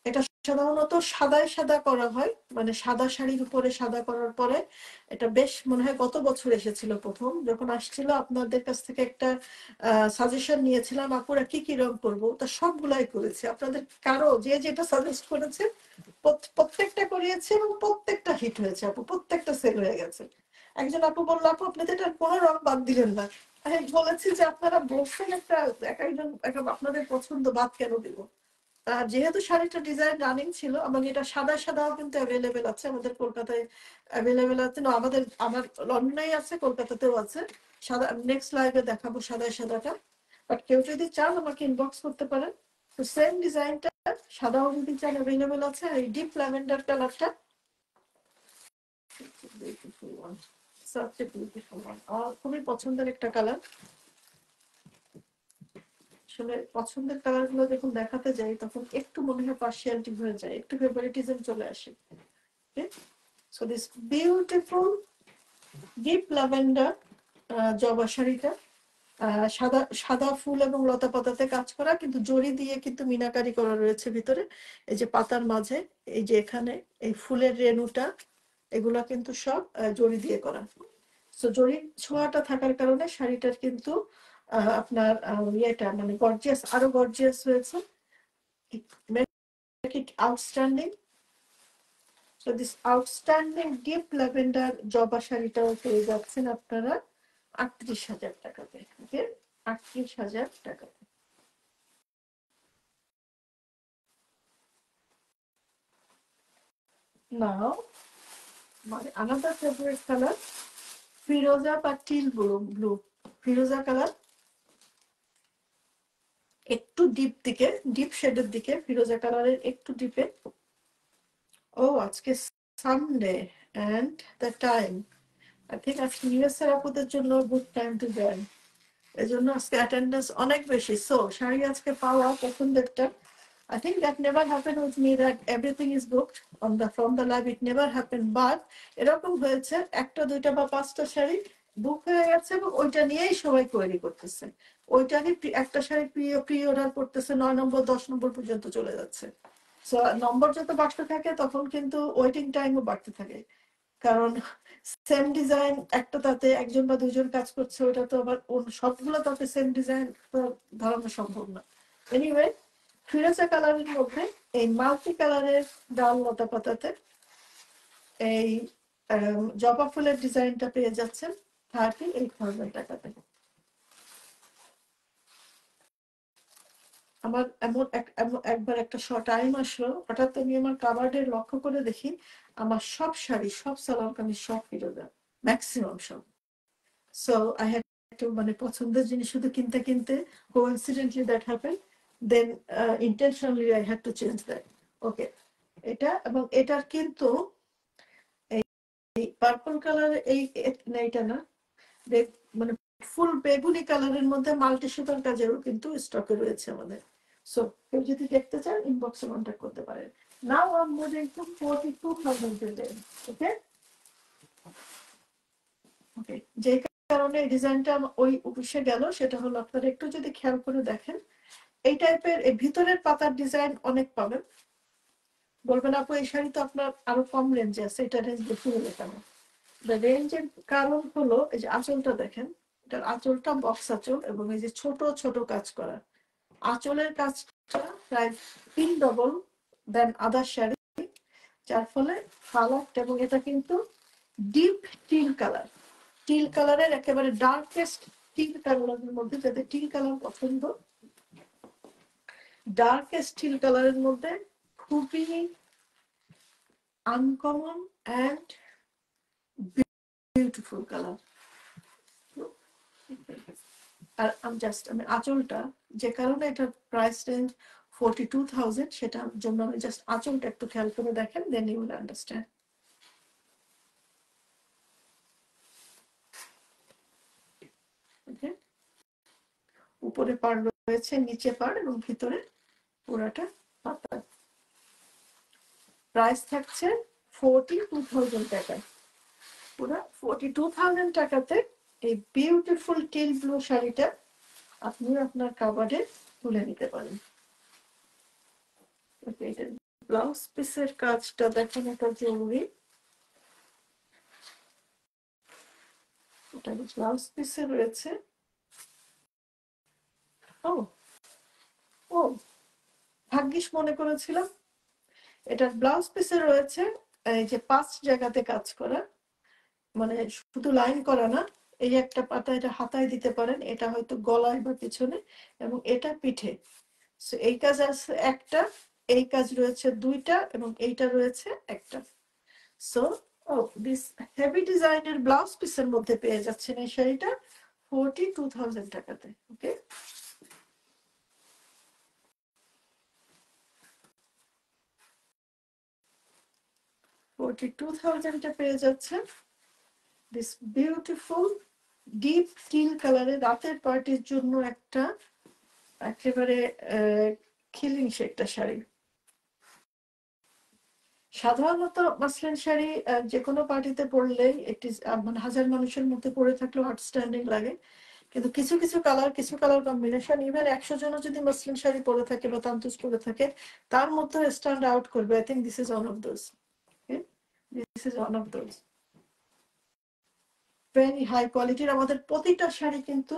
এটা সাধারণত সাদায় সাদা করা হয়, মানে সাদা শাড়ির উপরে সাদা করার পরে এটা বেশ মনে হয় গত বছর এসেছিল, প্রথম যখন আসছিল আপনাদের কাছ থেকে একটা সাজেশন নিয়েছিলাম আপুরা কি কি রং করবো, তা সবগুলাই করেছি। আপনাদের কারো যে যেটা সাজেস্ট করেছে প্রত্যেকটা করিয়েছে এবং প্রত্যেকটা হিট হয়েছে আপু, প্রত্যেকটা সেল হয়ে গেছে। একজন আপু বললো আপু আপনি তো এটার কোনো রং বাদ দিলেন না। আমি বলেছি যে আপনারা বলছেন একটা একজন আপনাদের পছন্দ, বাদ কেন দিব। যেহেতু শাড়িটা ডিজাইন রানিং ছিল, আমাকে এটা সাদা সাদাও কিন্তু অ্যাভেলেবেল আছে, আমাদের কলকাতায় অ্যাভেলেবেল আছে না, আমার লন্ডনেই আছে, কলকাতাতেও আছে। সাদা নেক্সট লাইভে দেখাবো সাদা সাদাটা, বাট কেউ যদি চান আমাকে ইনবক্স করতে পারেন। তো সেম ডিজাইনটা সাদাও যদি চান অ্যাভেলেবেল আছে। আর এই ডিপ ল্যাভেন্ডার কালারটা আমার খুবই পছন্দের একটা কালার। আসলে পছন্দের কালার গুলো যখন দেখাতে যাই তখন একটু মনে হয় পার্সিয়ালিটি হয়ে যায়, একটু ফেভারিটিজম চলে আসে। So this beautiful deep lavender জবা শাড়িটা সাদা সাদা ফুল এবং লতা পাতাতে কাজ করা, কিন্তু জড়ি দিয়ে কিন্তু মিনাকারি করা রয়েছে ভিতরে। এই যে পাতার মাঝে এই যে এখানে এই ফুলের রেণুটা, এগুলা কিন্তু সব জড়ি দিয়ে করা। সো জড়ির ছোঁয়াটা থাকার কারণে শাড়িটার কিন্তু আপনার ইয়েটা মানে গর্জিয়াস, আরো গর্জিয়াস হয়েছে, make it outstanding. So this outstanding deep lavender জবা শাড়িটাও পেয়ে যাচ্ছেন আপনারা 38,000 টাকাতে। ওকে, 38,000 টাকাতে। Now my another favorite color, ফিরোজা বা টিল ব্লু, ফিরোজা কালার একটু ডিপ দিকে, ডিপ শেডের দিকে, ফিরোজা কালারের একটু ডিপে আজকে Sunday and the time I think আজকে ইউএস এর আপুদের জন্য গুড টাইম টু জয়েন। এজন্য আজকে অ্যাটেন্ডেন্স অনেক বেশি। সো শাড়ি আজকে পাওয়া পছন্দেরটা। I think that never happened with me that everything is booked on the from the live. It never happened. But এরকম হয়েছে একটা দুইটা বা পাঁচটা শাড়ি বুক হয়ে গেছে এবং ওইটা নিয়েই সবাই কোয়েরি করতেছে। ওইটারই একটা শাড়ি প্রি অর্ডার করতেছে 9 নম্বর 10 নম্বর পর্যন্ত চলে যাচ্ছে। সো নম্বর যত বাড়তে থাকে তখন কিন্তু ওয়েটিং টাইমও বাড়তে থাকে। কারণ সেম ডিজাইন একটা তাতে একজন বা দুজন কাজ করছে, ওটা তো আবার সবগুলো তাতে সেম ডিজাইন তো ধরানো সম্ভব না। এনিওয়ে ফিরোজা কালারের মধ্যে এই মাল্টি কালারের ডাল লতা পাতাতে এই জবা ফুলের ডিজাইনটা পেয়ে যাচ্ছেন 38,000 টাকাতে। আমার একবার একটা টাইম আসলো, হঠাৎ আমি আমার কাবার্ডে লক্ষ্য করে দেখি আমার সব শাড়ি, সব সালোয়ার কামিজ সব ফিরোজা, ম্যাক্সিমাম সব। সো আই হ্যাড টু, মানে পছন্দের জিনিস শুধু কিনতে কিনতে coincidentally that happen, then intentionally I had to change that. Okay, এটা এবং এটার কিন্তু এই পার্পল কালার এই এইটা না, মানে ফুল বেগুনি কালারের মধ্যে মাল্টি সুতার কাজেরও কিন্তু স্টকে রয়েছে আমাদের। সো কেউ যদি দেখতে চান ইনবক্সে কন্ট্যাক্ট করতে পারেন। Now I am moving to 42,000 ওকে। ওকে, যে কারণে এই ডিজাইনটা ওই অফিসে গেল সেটা হলো, আপনারা একটু যদি খেয়াল করে দেখেন এই টাইপের এই ভিতরের পাতার ডিজাইন অনেক পাবেন। বলবেন আপু এই শাড়ি তো আপনার আরো কম রেঞ্জে আছে, এটা রেঞ্জ বেশি হলে কেন? রেঞ্জের কারণ হলো এই যে আঁচলটা দেখেন, এটার আঁচলটা বক্স আঁচল এবং এই যে ছোট ছোট কাজ করা আঁচলের কাজটা প্রায় 3 ডবল দেন আদার শাড়ি, যার ফলে কালারটা, এবং এটা কিন্তু ডিপ টিল কালার, টিল কালারের একেবারে ডার্কেস্ট টিল কালারের মধ্যে, যাদের টিল কালার পছন্দ, ডার্কেস্ট টিল কালারের মধ্যে খুবই আনকমন অ্যান্ড বিউটিফুল কালার। আর আমি আঁচলটা, যে কারণে এটার প্রাইস রেঞ্জ 42,000, সেটার জন্য আমি জাস্ট আঁচলটা একটু খেয়াল করে দেখেন, দেন ইউ উইল আন্ডারস্ট্যান্ড। ওকে, উপরে পাড় রয়েছে, নিচে পাড় এবং ভিতরে পুরাটা পাতা। প্রাইস থাকছে 42,000 টাকা। পুরো 42,000 টাকাতে এই বিউটিফুল টিল ব্লু শাড়িটা আপনি আপনার কাবার্ডে তুলে নিতে পারেন। ব্লাউজ পিসের কাজটা দেখেন, এটা জরুরি। এটা ব্লাউজ পিসে রয়েছে, ও ও ভাগ্যিস মনে করেছিলাম, এটার ব্লাউজ পিসে রয়েছে এই যে 5 জায়গাতে কাজ করা, মানে শুধু লাইন করা না, এই একটা পাতা এটা হাতায় দিতে পারেন, এটা হয়তো গলায় বা পিছনে, এবং এটা পিঠে। এই কাজ আছে একটা, এই কাজ রয়েছে 2টা, এবং এইটা রয়েছে একটা। সো দিস হেভি ডিজাইনের ব্লাউজ পিসের মধ্যে পেয়ে যাচ্ছেন এই শাড়িটা 42,000 টাকাতে। ওকে, 42,000 পেয়ে যাচ্ছেন দিস বিউটিফুল ডিপ টিল কালারের রাতের পার্টির জন্য একটা একেবারে খিলিং একটা শাড়ি। সাধারণত মাসলিন শাড়ি যে কোনো পার্টিতে পরলেই একটি, মানে হাজার মানুষের মধ্যে পরে থাকলেও আউটস্ট্যান্ডিং লাগে, কিন্তু কিছু কিছু কালার কম্বিনেশন, ইভেন 100 জনও যদি মাসলিন শাড়ি পরে থাকে বা তান্তুজ পরে থাকে, তার মধ্যে স্ট্যান্ড আউট করবে। I think this is one of those. This is one of those very high কোয়ালিটির। আমাদের প্রতিটা শাড়ি কিন্তু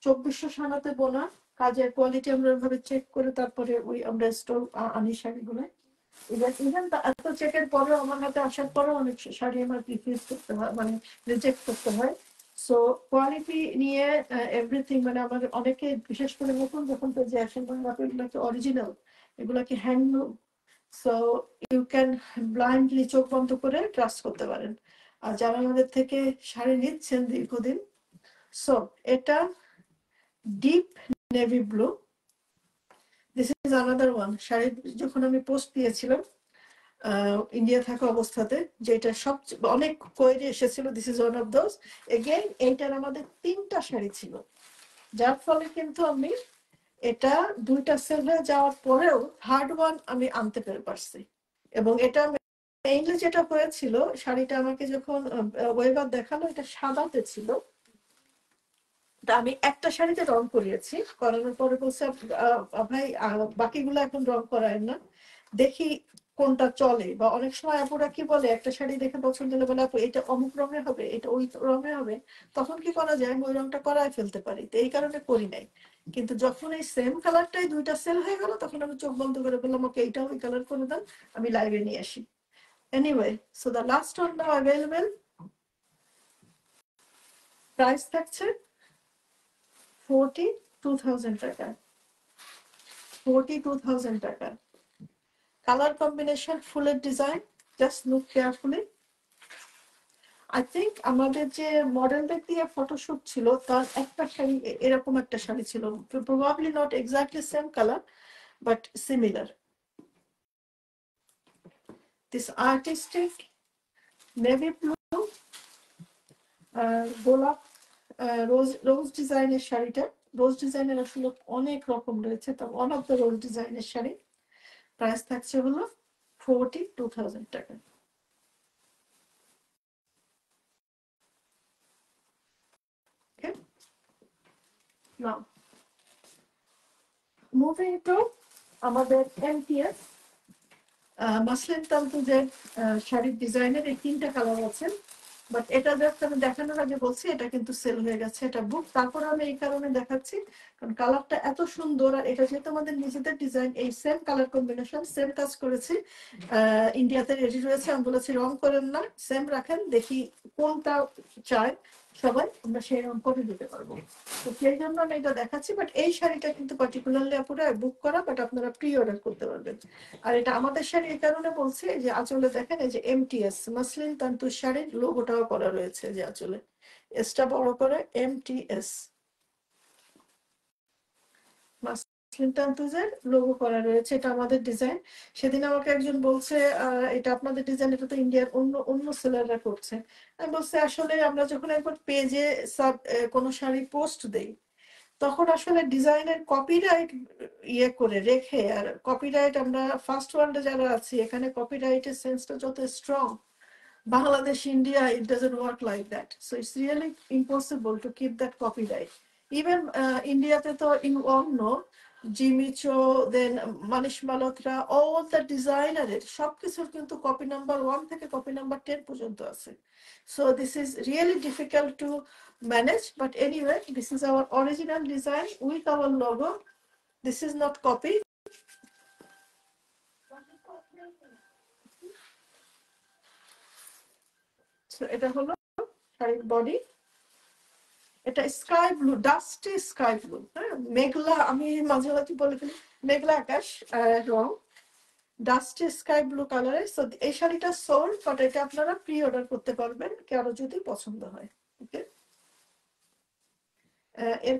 2400 সানাতে বোনা, কাজের কোয়ালিটি আমরা ওইভাবে চেক করে তারপরে আমরা স্টোর আনি শাড়িগুলো। ইভেন এত চেকের পরেও আমার হাতে আসার পরেও অনেক শাড়ি আমার রিফিউজ করতে হয়, মানে রিজেক্ট করতে হয়। সো কোয়ালিটি নিয়ে এভরিথিং, মানে আমাদের অনেকে বিশেষ করে নতুন যখন পেজে আসেন তখন এগুলোকে অরিজিনাল, এগুলোকে handloom. So you can blindly চোখ বন্ধ করে ট্রাস্ট করতে পারেন। আর যারা আমাদের থেকে শাড়ি নিচ্ছেন দীর্ঘদিন, সো এটা deep navy blue, this is another one. Sari যখন আমি পোস্ট দিয়েছিলাম ইন্ডিয়া থাকা অবস্থাতে, যেটা সবচেয়ে অনেক কোয়েরি এসেছিল। This is one of those. Again এইটার আমাদের 3টা শাড়ি ছিল, যার ফলে কিন্তু আমি এটা 2টা সেল হয়ে যাওয়ার পরেও থার্ড ওয়ান আমি আনতে পারছি। এবং এটা মেইনলি যেটা হয়েছিল, শাড়িটা আমাকে যখন ওয়েবার দেখালো, এটা সাদাতে ছিল। আমি একটা শাড়িতে রং করিয়েছি, করানোর পরে বলছে ভাই বাকিগুলো এখন রং করায় না, দেখি কোনটা চলে। বা অনেক সময় আপুরা কি বলে, একটা শাড়ি দেখে পছন্দ হলে বলে আপু এটা অমুক রঙে হবে, এটা ওই রঙে হবে। তখন কি করা যায়, আমি ওই রংটা করায় ফেলতে পারি, তো এই কারণে করি নাই। কিন্তু যখন এই সেম কালারটাই 2টা সেল হয়ে গেল, তখন আমি চোখ বন্ধ করে বললাম ওকে এইটাও ওই কালার করে দেন, আমি লাইভে নিয়ে আসি। Anyway, so the last one now available. Price থাকছে 42,000 টাকা। 42,000 টাকা। কালার কম্বিনেশন, ফুলের design, just look carefully. I think আমাদের যে মডেলদের দিয়ে ফটোশুট ছিল, তার একটা শাড়ি এরকম একটা শাড়ি ছিল, probably not exactly same colour but similar. This artistic navy blue গোলাপ রোজ ডিজাইনের শাড়িটা, রোজ ডিজাইনের আসলে অনেক রকম রয়েছে, তো ওয়ান অফ দ্য রোজ ডিজাইনের শাড়ি। প্রাইস থাকছে হলো 42,000 টাকা। Okay, now moving to আমাদের MTS মাসলিন তান্তুজের শাড়ির ডিজাইনের এই 3টা কালার আছে। বাট এটা জাস্ট আমি দেখানোর আগে বলছি এটা কিন্তু সেল হয়ে গেছে, এটা বুক। তারপর আমি এই কারণে দেখাচ্ছি কারণ কালারটা এত সুন্দর, আর এটা যেহেতু আমাদের নিজেদের ডিজাইন, এই সেম কালার কম্বিনেশন, সেম কাজ করেছি, ইন্ডিয়াতে রেডি রয়েছে। আমি বলেছি রং করেন না, সেম রাখেন, দেখি কোনটা চায় সবাই, আমরা সেই রং করে দিতে পারবো। তো সেই জন্য আমি এটা দেখাচ্ছি। বাট এই শাড়িটা কিন্তু পার্টিকুলারলি আপুরা বুক করা, বাট আপনারা প্রি অর্ডার করতে পারবেন। আর এটা আমাদের শাড়ি এই কারণে বলছি যে আঁচলে দেখেন এই যে MTS মাসলিন তান্তু শাড়ির লোগোটাও করা রয়েছে, যে আঁচলে এসটা বড় করে MTS মাসলিন তান্তুজের লোগো করা রয়েছে। এটা আমাদের ডিজাইন। সেদিন আমাকে একজন বলছে এটা আপনাদের ডিজাইন, এটা তো ইন্ডিয়ার অন্য অন্য সেলাররা করছে। আমি বলছি আসলে আমরা যখন একবার পেজে কোনো শাড়ি পোস্ট দেই, তখন আসলে ডিজাইনের কপিরাইট ইয়ে করে রেখে, আর কপিরাইট আমরা ফার্স্ট ওয়ার্ল্ডে যারা আছি এখানে কপিরাইটের সেন্সটা যত strong, Bangladesh India it doesn't work like that, so it's really impossible to keep that copyright. Even ইন্ডিয়াতে তো in অন্য জিমিচো, দেন মানিশ মালহোত্রা, all the ডিজাইনারের সবকিছুর কিন্তু কপি নাম্বার 1 থেকে কপি নাম্বার 10 পর্যন্ত আছে। So this is really difficult to manage, but anyway, this is our original design with our logo. This is not copy. So এটা হলো শাড়ির বডি। এটা sky blue, dusty sky blue, হ্যাঁ, মেঘলা, আমি মাঝে মাঝে বলে ফেলি মেঘলা আকাশ রং, ডাস্টি স্কাই ব্লু কালারের। সো এই শাড়িটা সোল্ড, বাট এটা আপনারা প্রি অর্ডার করতে পারবেন কারো যদি পছন্দ হয়। ওকে, এর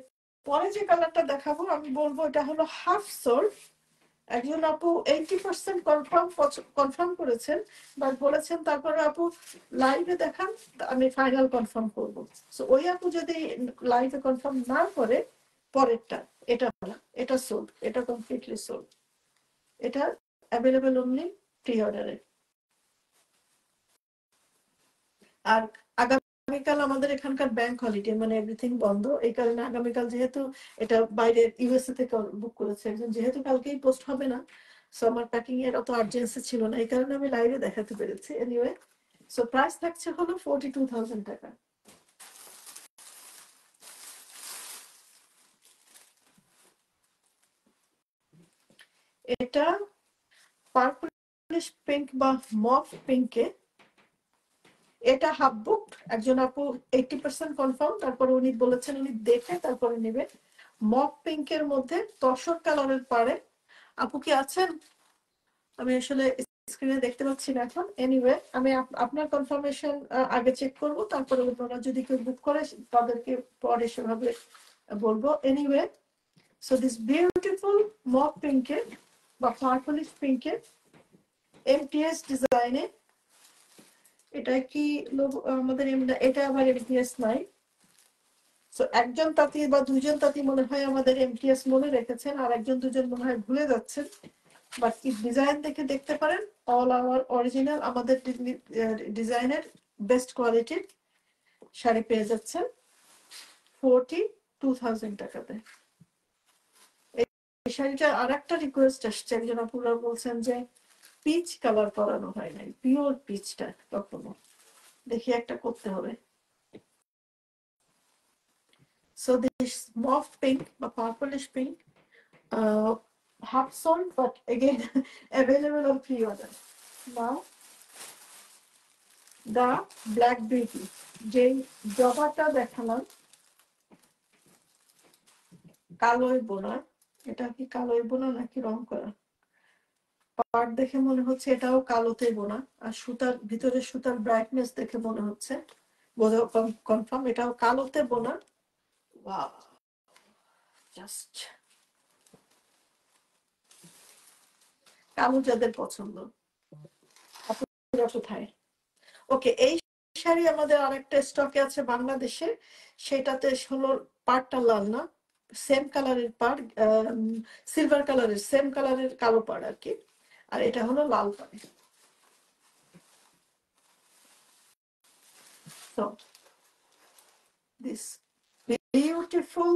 পরে যে কালারটা দেখাবো আমি বলবো এটা হলো হাফ সোল্ড। একজন আপু 80% কনফার্ম করেছেন, বাট বলেছেন তারপরে আপু লাইভে দেখান, আমি ফাইনাল কনফার্ম করব। সো ওই আপু যদি লাইভে কনফার্ম না করে, পরেরটা এটা এটা সোল্ড, এটা কমপ্লিটলি সোল্ড। এটা অ্যাভেলেবেল অনলি প্রি অর্ডারে। আর আগামীকাল আমাদের এখানকার ব্যাংক হলিডে, মানে এভরিথিং বন্ধ, এই কারণে আগামীকাল যেহেতু এটা বাইরে USA থেকে বুক করেছে একজন, যেহেতু কালকেই পোস্ট হবে না, সো আমার প্যাকিং এর অত আর্জেন্সি ছিল না, এই কারণে আমি লাইভে দেখাতে পেরেছি। এনিওয়ে, সো প্রাইস থাকছে হলো 42,000 টাকা। এটা পার্পলিশ পিঙ্ক বা মফ পিঙ্কে, এটা হাফ বুক। একজন আপু 80% কনফার্ম, তারপরে উনি বলেছেন উনি দেখে তারপরে নেবেন। মফ পিঙ্কের মধ্যে তসর কালারের পাড়ে, আপু কি আছেন? আমি আসলে স্ক্রিনে দেখতে পাচ্ছি না এখন। এনিওয়ে, আমি আপনার কনফার্মেশন আগে চেক করব, তারপরে ওনারা যদি কেউ বুক করে তাদেরকে পরে সেভাবে বলবো। এনিওয়ে, সো দিস বিউটিফুল মফ পিঙ্কে বা পার্পলিশ পিঙ্কে এমটিএস ডিজাইনে। এটা কি আমাদের এটা আবার এমটিএস নাই। সো একজন তাঁতি বা দুইজন তাঁতি মনে হয় আমাদের এমটিএস মনে রেখেছেন, আর একজন দুজন মনে হয় ভুলে যাচ্ছেন। বাট কি ডিজাইন দেখে দেখতে পারেন, অল আওয়ার অরিজিনাল আমাদের ডিজাইনের বেস্ট কোয়ালিটির শাড়ি পেয়ে যাচ্ছেন 42,000 টাকাতে। এই শাড়িটার আর একটা রিকোয়েস্ট আসছে, একজন আপুরা বলছেন যে পিচ কালার করানো হয় নাই, পিওর পিচটা কখনো দেখি একটা করতে হবে। So this mauve pink বা purplish pink, half sold but again available on pre-order. Now the black beauty, যে জবাটা দেখালাম কালোই বোনা, এটা কি কালোই বোনা নাকি রং করা? পাট দেখে মনে হচ্ছে এটাও কালোতে বোনা, আর সুতার ভিতরে সুতার ব্রাইটনেস দেখে মনে হচ্ছে বোধ কনফার্ম এটাও কালোতে বোনা। ওয়াও, জাস্ট কালো যাদের পছন্দ আপনারা কোথায়? ওকে, এই শাড়ি আমাদের আরেকটা স্টকে আছে বাংলাদেশে, সেটাতে হলো পাড়টা লাল না, সেম কালারের পাড়, সিলভার কালারের সেম কালারের কালো পাড় আর কি, আর এটা হলো লাল পাড়। So this beautiful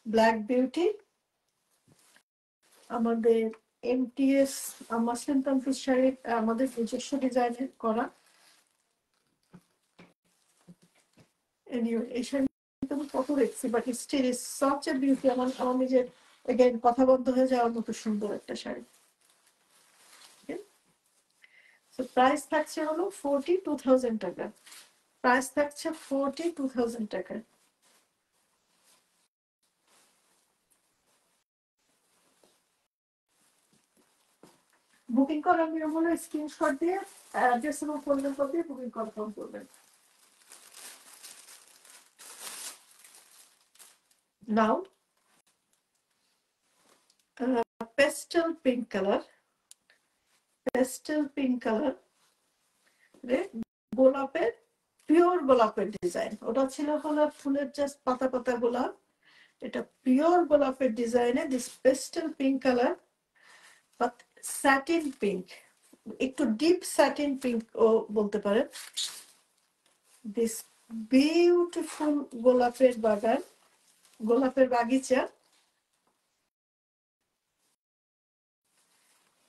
black beauty আমাদের এমটিএস মাসলিন তানফিস শাড়ি আমাদের নিজস্ব ডিজাইনের করা। এই শাড়ি আমি কত দেখছি, but still is such a beauty. আমার নিজের এগেইন কথা বন্ধ হয়ে যাওয়ার মতো সুন্দর একটা শাড়ি। সো প্রাইস থাকছে হলো 42,000 টাকা। প্রাইস থাকছে 42,000 টাকা। বুকিং করার নিয়ম হলো স্ক্রিনশট দিয়ে অ্যাড্রেস এবং ফোন নাম্বার দিয়ে বুকিং কনফার্ম করবেন। Now pastel pink colour, pastel pink colour গোলাপের, পিওর গোলাপের ডিজাইন। ওটা ছিল হলো ফুলের জাস্ট পাতা পাতা গোলাপ, এটা পিওর গোলাপের ডিজাইনে this pastel pink colour, but satin pink, একটু ডিপ স্যাটিন পিঙ্ক ও বলতে পারেন। দিস বিউটিফুল গোলাপের বাগান, গোলাপের বাগিচা।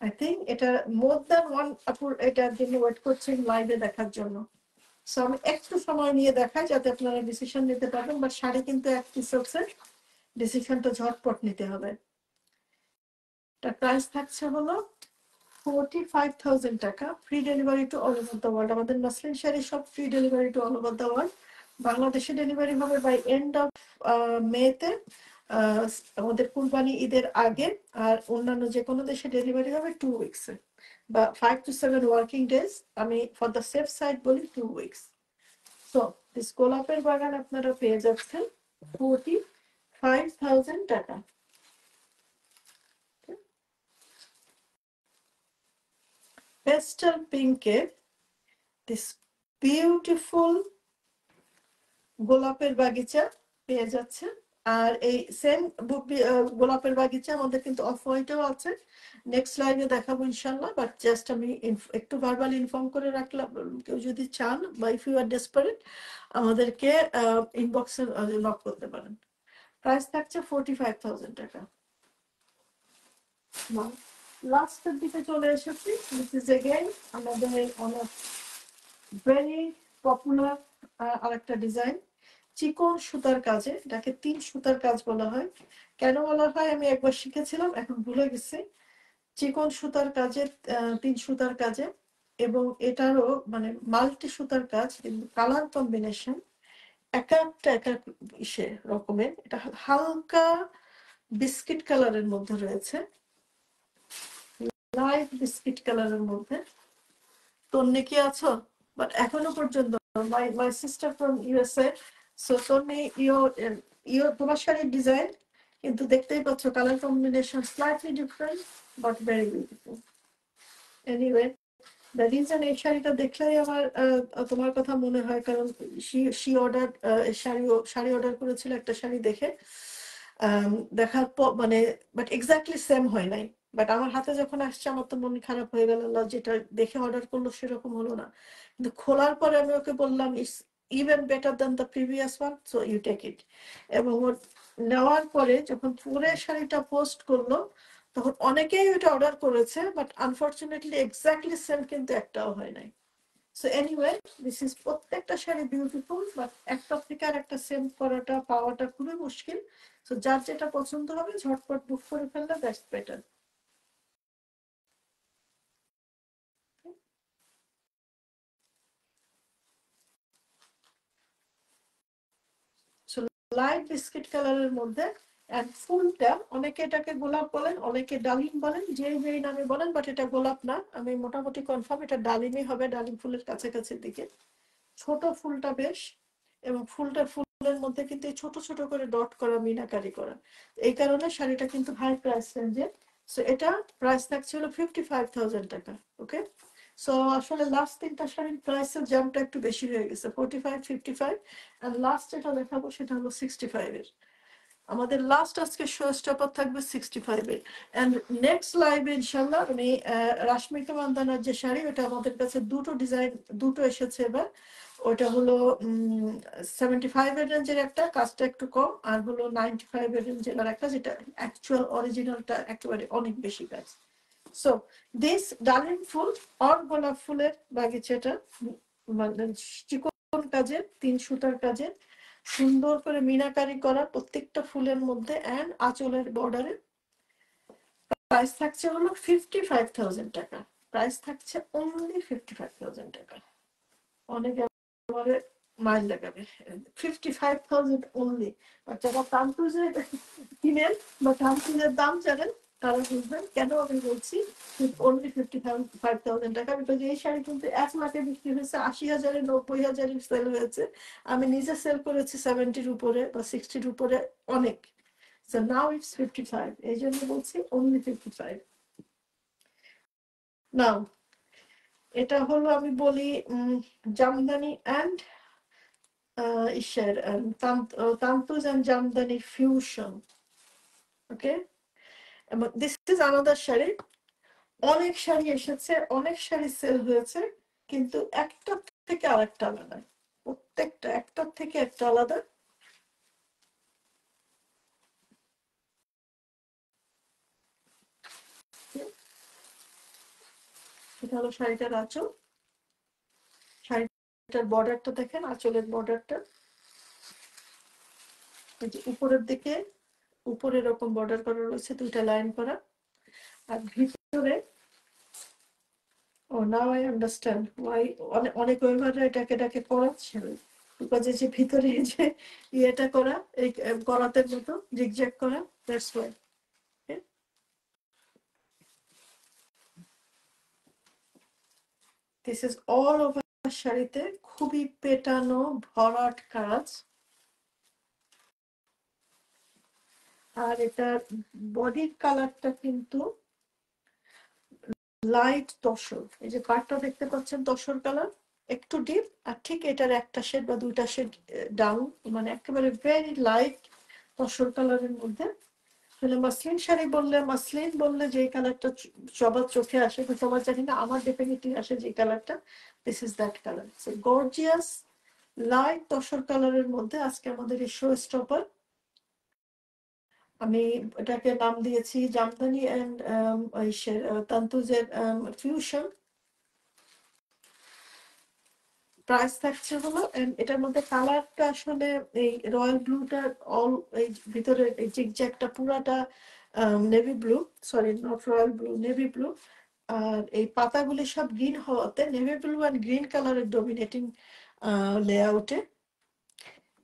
আই থিঙ্ক এটা মোর দ্যান ওয়ান আপুর এটার জন্য ওয়েট করছেন লাইভে দেখার জন্য। সো আমি একটু সময় নিয়ে দেখাই যাতে আপনারা ডিসিশন নিতে পারবেন, বাট শাড়ি কিন্তু এক পিস হচ্ছে, ডিসিশনটা ঝটপট নিতে হবে। তার প্রাইস থাকছে হলো 45,000 টাকা, free delivery to all over the world. আমাদের মসলিন শাড়ি সব free delivery to all over the world. বাংলাদেশে ডেলিভারি হবে বাই এন্ড অফ মেতে, আমাদের কুরবানি ঈদের আগে, আর অন্যান্য যে কোনো দেশে ডেলিভারি হবে 2 উইকসে বা 5 to 7 ওয়ার্কিং ডেজ। আমি ফর দ্য সেফ সাইড বলি 2 উইকস। সো দিস গোলাপের বাগান আপনারা পেয়ে যাচ্ছেন 45,000 টাকা। পেস্টাল পিঙ্কে দিস বিউটিফুল গোলাপের বাগিচা পেয়ে যাচ্ছে। আর এই সেম গোলাপের বাগিচা আমাদের কিন্তু অফ হোয়াইটও আছে, নেক্সট লাইভে দেখাবো ইনশাল্লাহ। বাট জাস্ট আমি একটু ভার্বাল ইনফর্ম করে রাখলাম, কেউ যদি চান বা ইফ ইউ আর ডেসপারেট আমাদেরকে ইনবক্সে নক করতে পারেন। প্রাইস থাকছে 45,000 টাকা। লাস্টের দিকে চলে এসেছি, দিস ইজ এগেইন আমাদের অনেক ভেরি পপুলার আরেকটা ডিজাইন, চিকন সুতার কাজে, এটাকে 3 সুতার কাজ বলা হয়। কেন বলা হয় আমি একবার শিখেছিলাম, এখন ভুলে গেছি। চিকন সুতার কাজে 3 সুতার কাজে, এবং এটারও মানে মাল্টি সুতার কাজ, কিন্তু কালার কম্বিনেশন এক একটা এক এক ইসে রকমের। এটা হালকা বিস্কিট কালারের মধ্যে রয়েছে, লাইট বিস্কিট কালারের মধ্যে। তন্নি কি আছো? বাট এখনো পর্যন্ত my sister from USA. So Tonni তোমার শাড়ির ডিজাইন কিন্তু দেখতেই পাচ্ছ colour combination slightly different but very beautiful. Anyway, the reason এই শাড়িটা দেখলেই আমার তোমার কথা মনে হয়, কারণ শি অর্ডার শাড়ি অর্ডার করেছিল একটা শাড়ি দেখে, দেখার পর মানে বাট এক্স্যাক্টলি সেম হয় নাই। বাট আমার হাতে যখন আসছে আমার তো মন খারাপ হয়ে গেল, যেটা দেখে অর্ডার করলো সেরকম হলো না। কিন্তু খোলার পরে আমি ওকে বললাম it's even better than the previous one, so you take it. এবং ওর নেওয়ার পরে যখন পরে শাড়িটা পোস্ট করলো তখন অনেকেই ওটা অর্ডার করেছে, বাট আনফরচুনেটলি এক্স্যাক্টলি সেম কিন্তু একটাও হয় নাই। সো এনিওয়ে, দিস ইজ প্রত্যেকটা শাড়ি বিউটিফুল, বাট একটা থেকে আর একটা সেম করাটা পাওয়াটা খুবই মুশকিল। সো যার যেটা পছন্দ হবে ঝটপট বুক করে ফেললে দ্যাটস বেটার। লাইট বিস্কিট কালারের মধ্যে, এন্ড ফুলটা অনেকে এটাকে গোলাপ বলেন, অনেকে ডালিম বলেন, যেই নামে বলেন, বাট এটা গোলাপ না, আমি মোটামুটি কনফার্ম এটা ডালিমই হবে, ডালিম ফুলের কাছাকাছি দিকে। ছোট ফুলটা বেশ, এবং ফুলের মধ্যে কিন্তু ছোট ছোট করে ডট করা, মিনাকারি করা, এই কারণে শাড়িটা কিন্তু হাই প্রাইস রেঞ্জে। সো এটা প্রাইস থাকছে হলো 55,000 টাকা। ওকে, সো আসলে লাস্ট তিনটা শাড়ির প্রাইসের জাম্পটা একটু বেশি হয়ে গেছে, 45, 55, আর লাস্ট যেটা দেখাবো সেটা হলো 65 এর। আমাদের লাস্ট আজকে শো স্টপার থাকবে 65 এর। এন্ড নেক্সট লাইভে ইনশাল্লাহ আমি রাশমিকা মান্দানার যে শাড়ি, ওটা আমাদের কাছে দুটো ডিজাইন, দুটো এসেছে এবার। ওটা হলো 75 এর রেঞ্জের একটা, কাজটা একটু কম, আর হলো 95 এর রেঞ্জের আর একটা, যেটা অ্যাকচুয়াল অরিজিনালটা একেবারে অনেক বেশি কাজ। সো দিস ডালিম ফুল অর গোলাপ ফুলের বাগিচাটা, মানে চিকন কাজের, 3 সুতার কাজের, সুন্দর করে মিনাকারি করা প্রত্যেকটা ফুলের মধ্যে, অ্যান্ড আঁচলের বর্ডারে। প্রাইস থাকছে হলো 55,000 টাকা। প্রাইস থাকছে অনলি 55,000 টাকা। অনেকে আমাদের মাইল লাগাবে, 55,000 অনলি। আর যারা তান্তুজে কিনেন বা তান্তুজের দাম জানেন তারা বুঝবেন কেন আমি বলছি অনলি 55,000 টাকা। বিকজ এই শাড়ি কিন্তু 1 লাখে বিক্রি হয়েছে, 80,000, 90,000 সেল হয়েছে। আমি নিজে সেল করেছি 70-র উপরে বা 60-র উপরে অনেক। So now it's 55, এই জন্য বলছি only 55. Now এটা হলো আমি বলি জামদানি অ্যান্ড ইসের তান্তুজ অ্যান্ড জামদানি ফিউশন। ওকে, এবং দিস ইজ আনাদার শাড়ি। অনেক শাড়ি এসেছে, অনেক শাড়ি সেল হয়েছে, কিন্তু একটা থেকে আরেকটা আলাদা, প্রত্যেকটা একটার থেকে একটা আলাদা। এটা হলো শাড়িটার আঁচল, শাড়িটার বর্ডারটা দেখেন, আঁচলের বর্ডারটা উপরের দিকে, উপরে এরকম বর্ডার করা রয়েছে, 2টা লাইন করা, আর ভিতরে ও নাও আই আন্ডারস্ট্যান্ড ওয়াই অনেক ওয়েভাররা এটাকে করাচ্ছে, বিকজ এই যে ভিতরে যে ইয়েটা করা, এই করাতের মতো জিগজ্যাগ করা, that's why. This is all over শাড়িতে খুবই পেটানো ভরাট কাজ। আর এটার বডির কালারটা কিন্তু লাইট তসর, এই যে পাটটা দেখতে পাচ্ছেন তসর কালার, একটু ডিপ, আর ঠিক এটার একটা শেড বা 2টা শেড ডাউন, মানে একেবারে ভেরি লাইট তসর কালারের মধ্যে। আসলে মাসলিন শাড়ি বললে, মাসলিন বললে যে কালারটা সবার চোখে আসে, সবার জানি না, আমার ডেফিনেটলি আসে যে কালারটা, this is that colour. So gorgeous light tussar কালারের মধ্যে আজকে আমাদের এই শো স্টপার। আমি এটাকে নাম দিয়েছি জামদানি অ্যান্ড তান্তুজের ফিউশন। প্রাইস থাকছে হলো, এটার মধ্যে কালারটা আসলে এই রয়্যাল ব্লুটা, অল এই ভিতরে এই জিগজ্যাগটা পুরাটা navy blue, sorry not royal blue, navy blue. আর এই পাতাগুলি সব গ্রিন হওয়াতে নেভি ব্লু অ্যান্ড গ্রিন কালারের ডমিনেটিং লেআউটে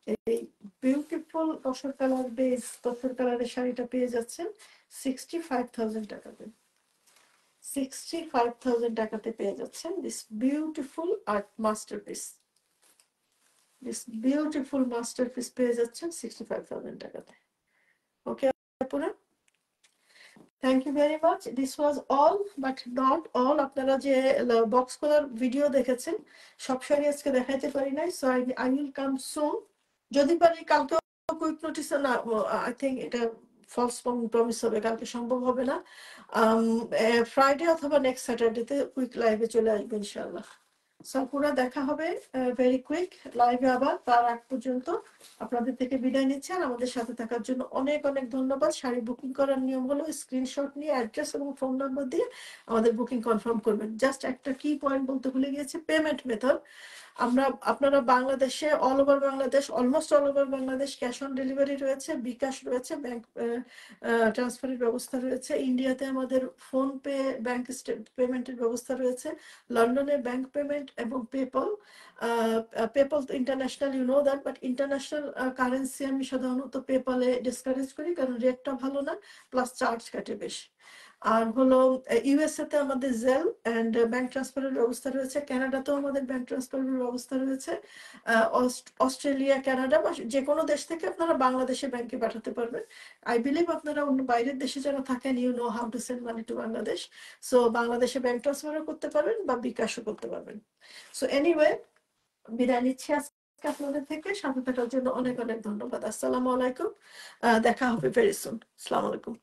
এই beautiful tussar colour base, tussar কালারের শাড়িটা পেয়ে যাচ্ছেন 65,000 টাকাতে। 65,000 টাকাতে পেয়ে যাচ্ছেন this beautiful art masterpiece. This beautiful masterpiece পেয়ে যাচ্ছেন 65,000 টাকাতে। ওকে আপুরা, thank you very much. This was all but not all. আপনারা যে বক্স করার ভিডিও দেখেছেন সব শাড়ি আজকে দেখাইতে পারি নাই, সো আই উইল কাম সুন। যদি পারি কালকে কুইক নোটিস না, আই থিঙ্ক এটা ফলস প্রমিস হবে, কালকে সম্ভব হবে না। ফ্রাইডে অথবা নেক্সট স্যাটারডেতে কুইক লাইভে চলে আসবে ইনশাআল্লাহ। সাপুরা দেখা হবে ভেরি কুইক লাইভে আবার। তার আগ পর্যন্ত আপনাদের থেকে বিদায় নিচ্ছি। আর আমাদের সাথে থাকার জন্য অনেক অনেক ধন্যবাদ। শাড়ি বুকিং করার নিয়ম হলো স্ক্রিনশট নিয়ে অ্যাড্রেস এবং ফোন নাম্বার দিয়ে আমাদের বুকিং কনফার্ম করবেন। জাস্ট একটা কি পয়েন্ট বলতে ভুলে গিয়েছে, পেমেন্ট মেথড। আপনারা বাংলাদেশে all over Bangladesh, almost all over Bangladesh cash on delivery রয়েছে, বিকাশ রয়েছে, ব্যাংক ট্রান্সফারের ব্যবস্থা রয়েছে। ইন্ডিয়াতে আমাদের ফোন পে ব্যাংক পেমেন্টের ব্যবস্থা রয়েছে। লন্ডনে ব্যাংক পেমেন্ট এবং PayPal. PayPal international, you know that, but international currency আমি সাধারণত পেপালে ডিসকারেজ করি, কারণ রেটটা ভালো না, প্লাস চার্জ কাটে বেশি। আর হলো ইউএসএ তে আমাদের জেল অ্যান্ড ব্যাংক ট্রান্সফারের ব্যবস্থা রয়েছে। কানাডাতেও আমাদের ব্যাংক ট্রান্সফারের ব্যবস্থা রয়েছে। অস্ট্রেলিয়া, কানাডা বা যে কোনো দেশ থেকে আপনারা বাংলাদেশে ব্যাংকে পাঠাতে পারবেন। আই বিলিভ আপনারা অন্য বাইরের দেশে যারা থাকেন, you know how to send money to Bangladesh. সো বাংলাদেশে ব্যাংক ট্রান্সফারও করতে পারবেন বা বিকাশও করতে পারবেন। সো এনিওয়ে, বিদায় নিচ্ছি আজকে আপনাদের থেকে। সাথে থাকার জন্য অনেক অনেক ধন্যবাদ। আসসালামু আলাইকুম। দেখা হবে ভেরি সুন। আসসালামু আলাইকুম।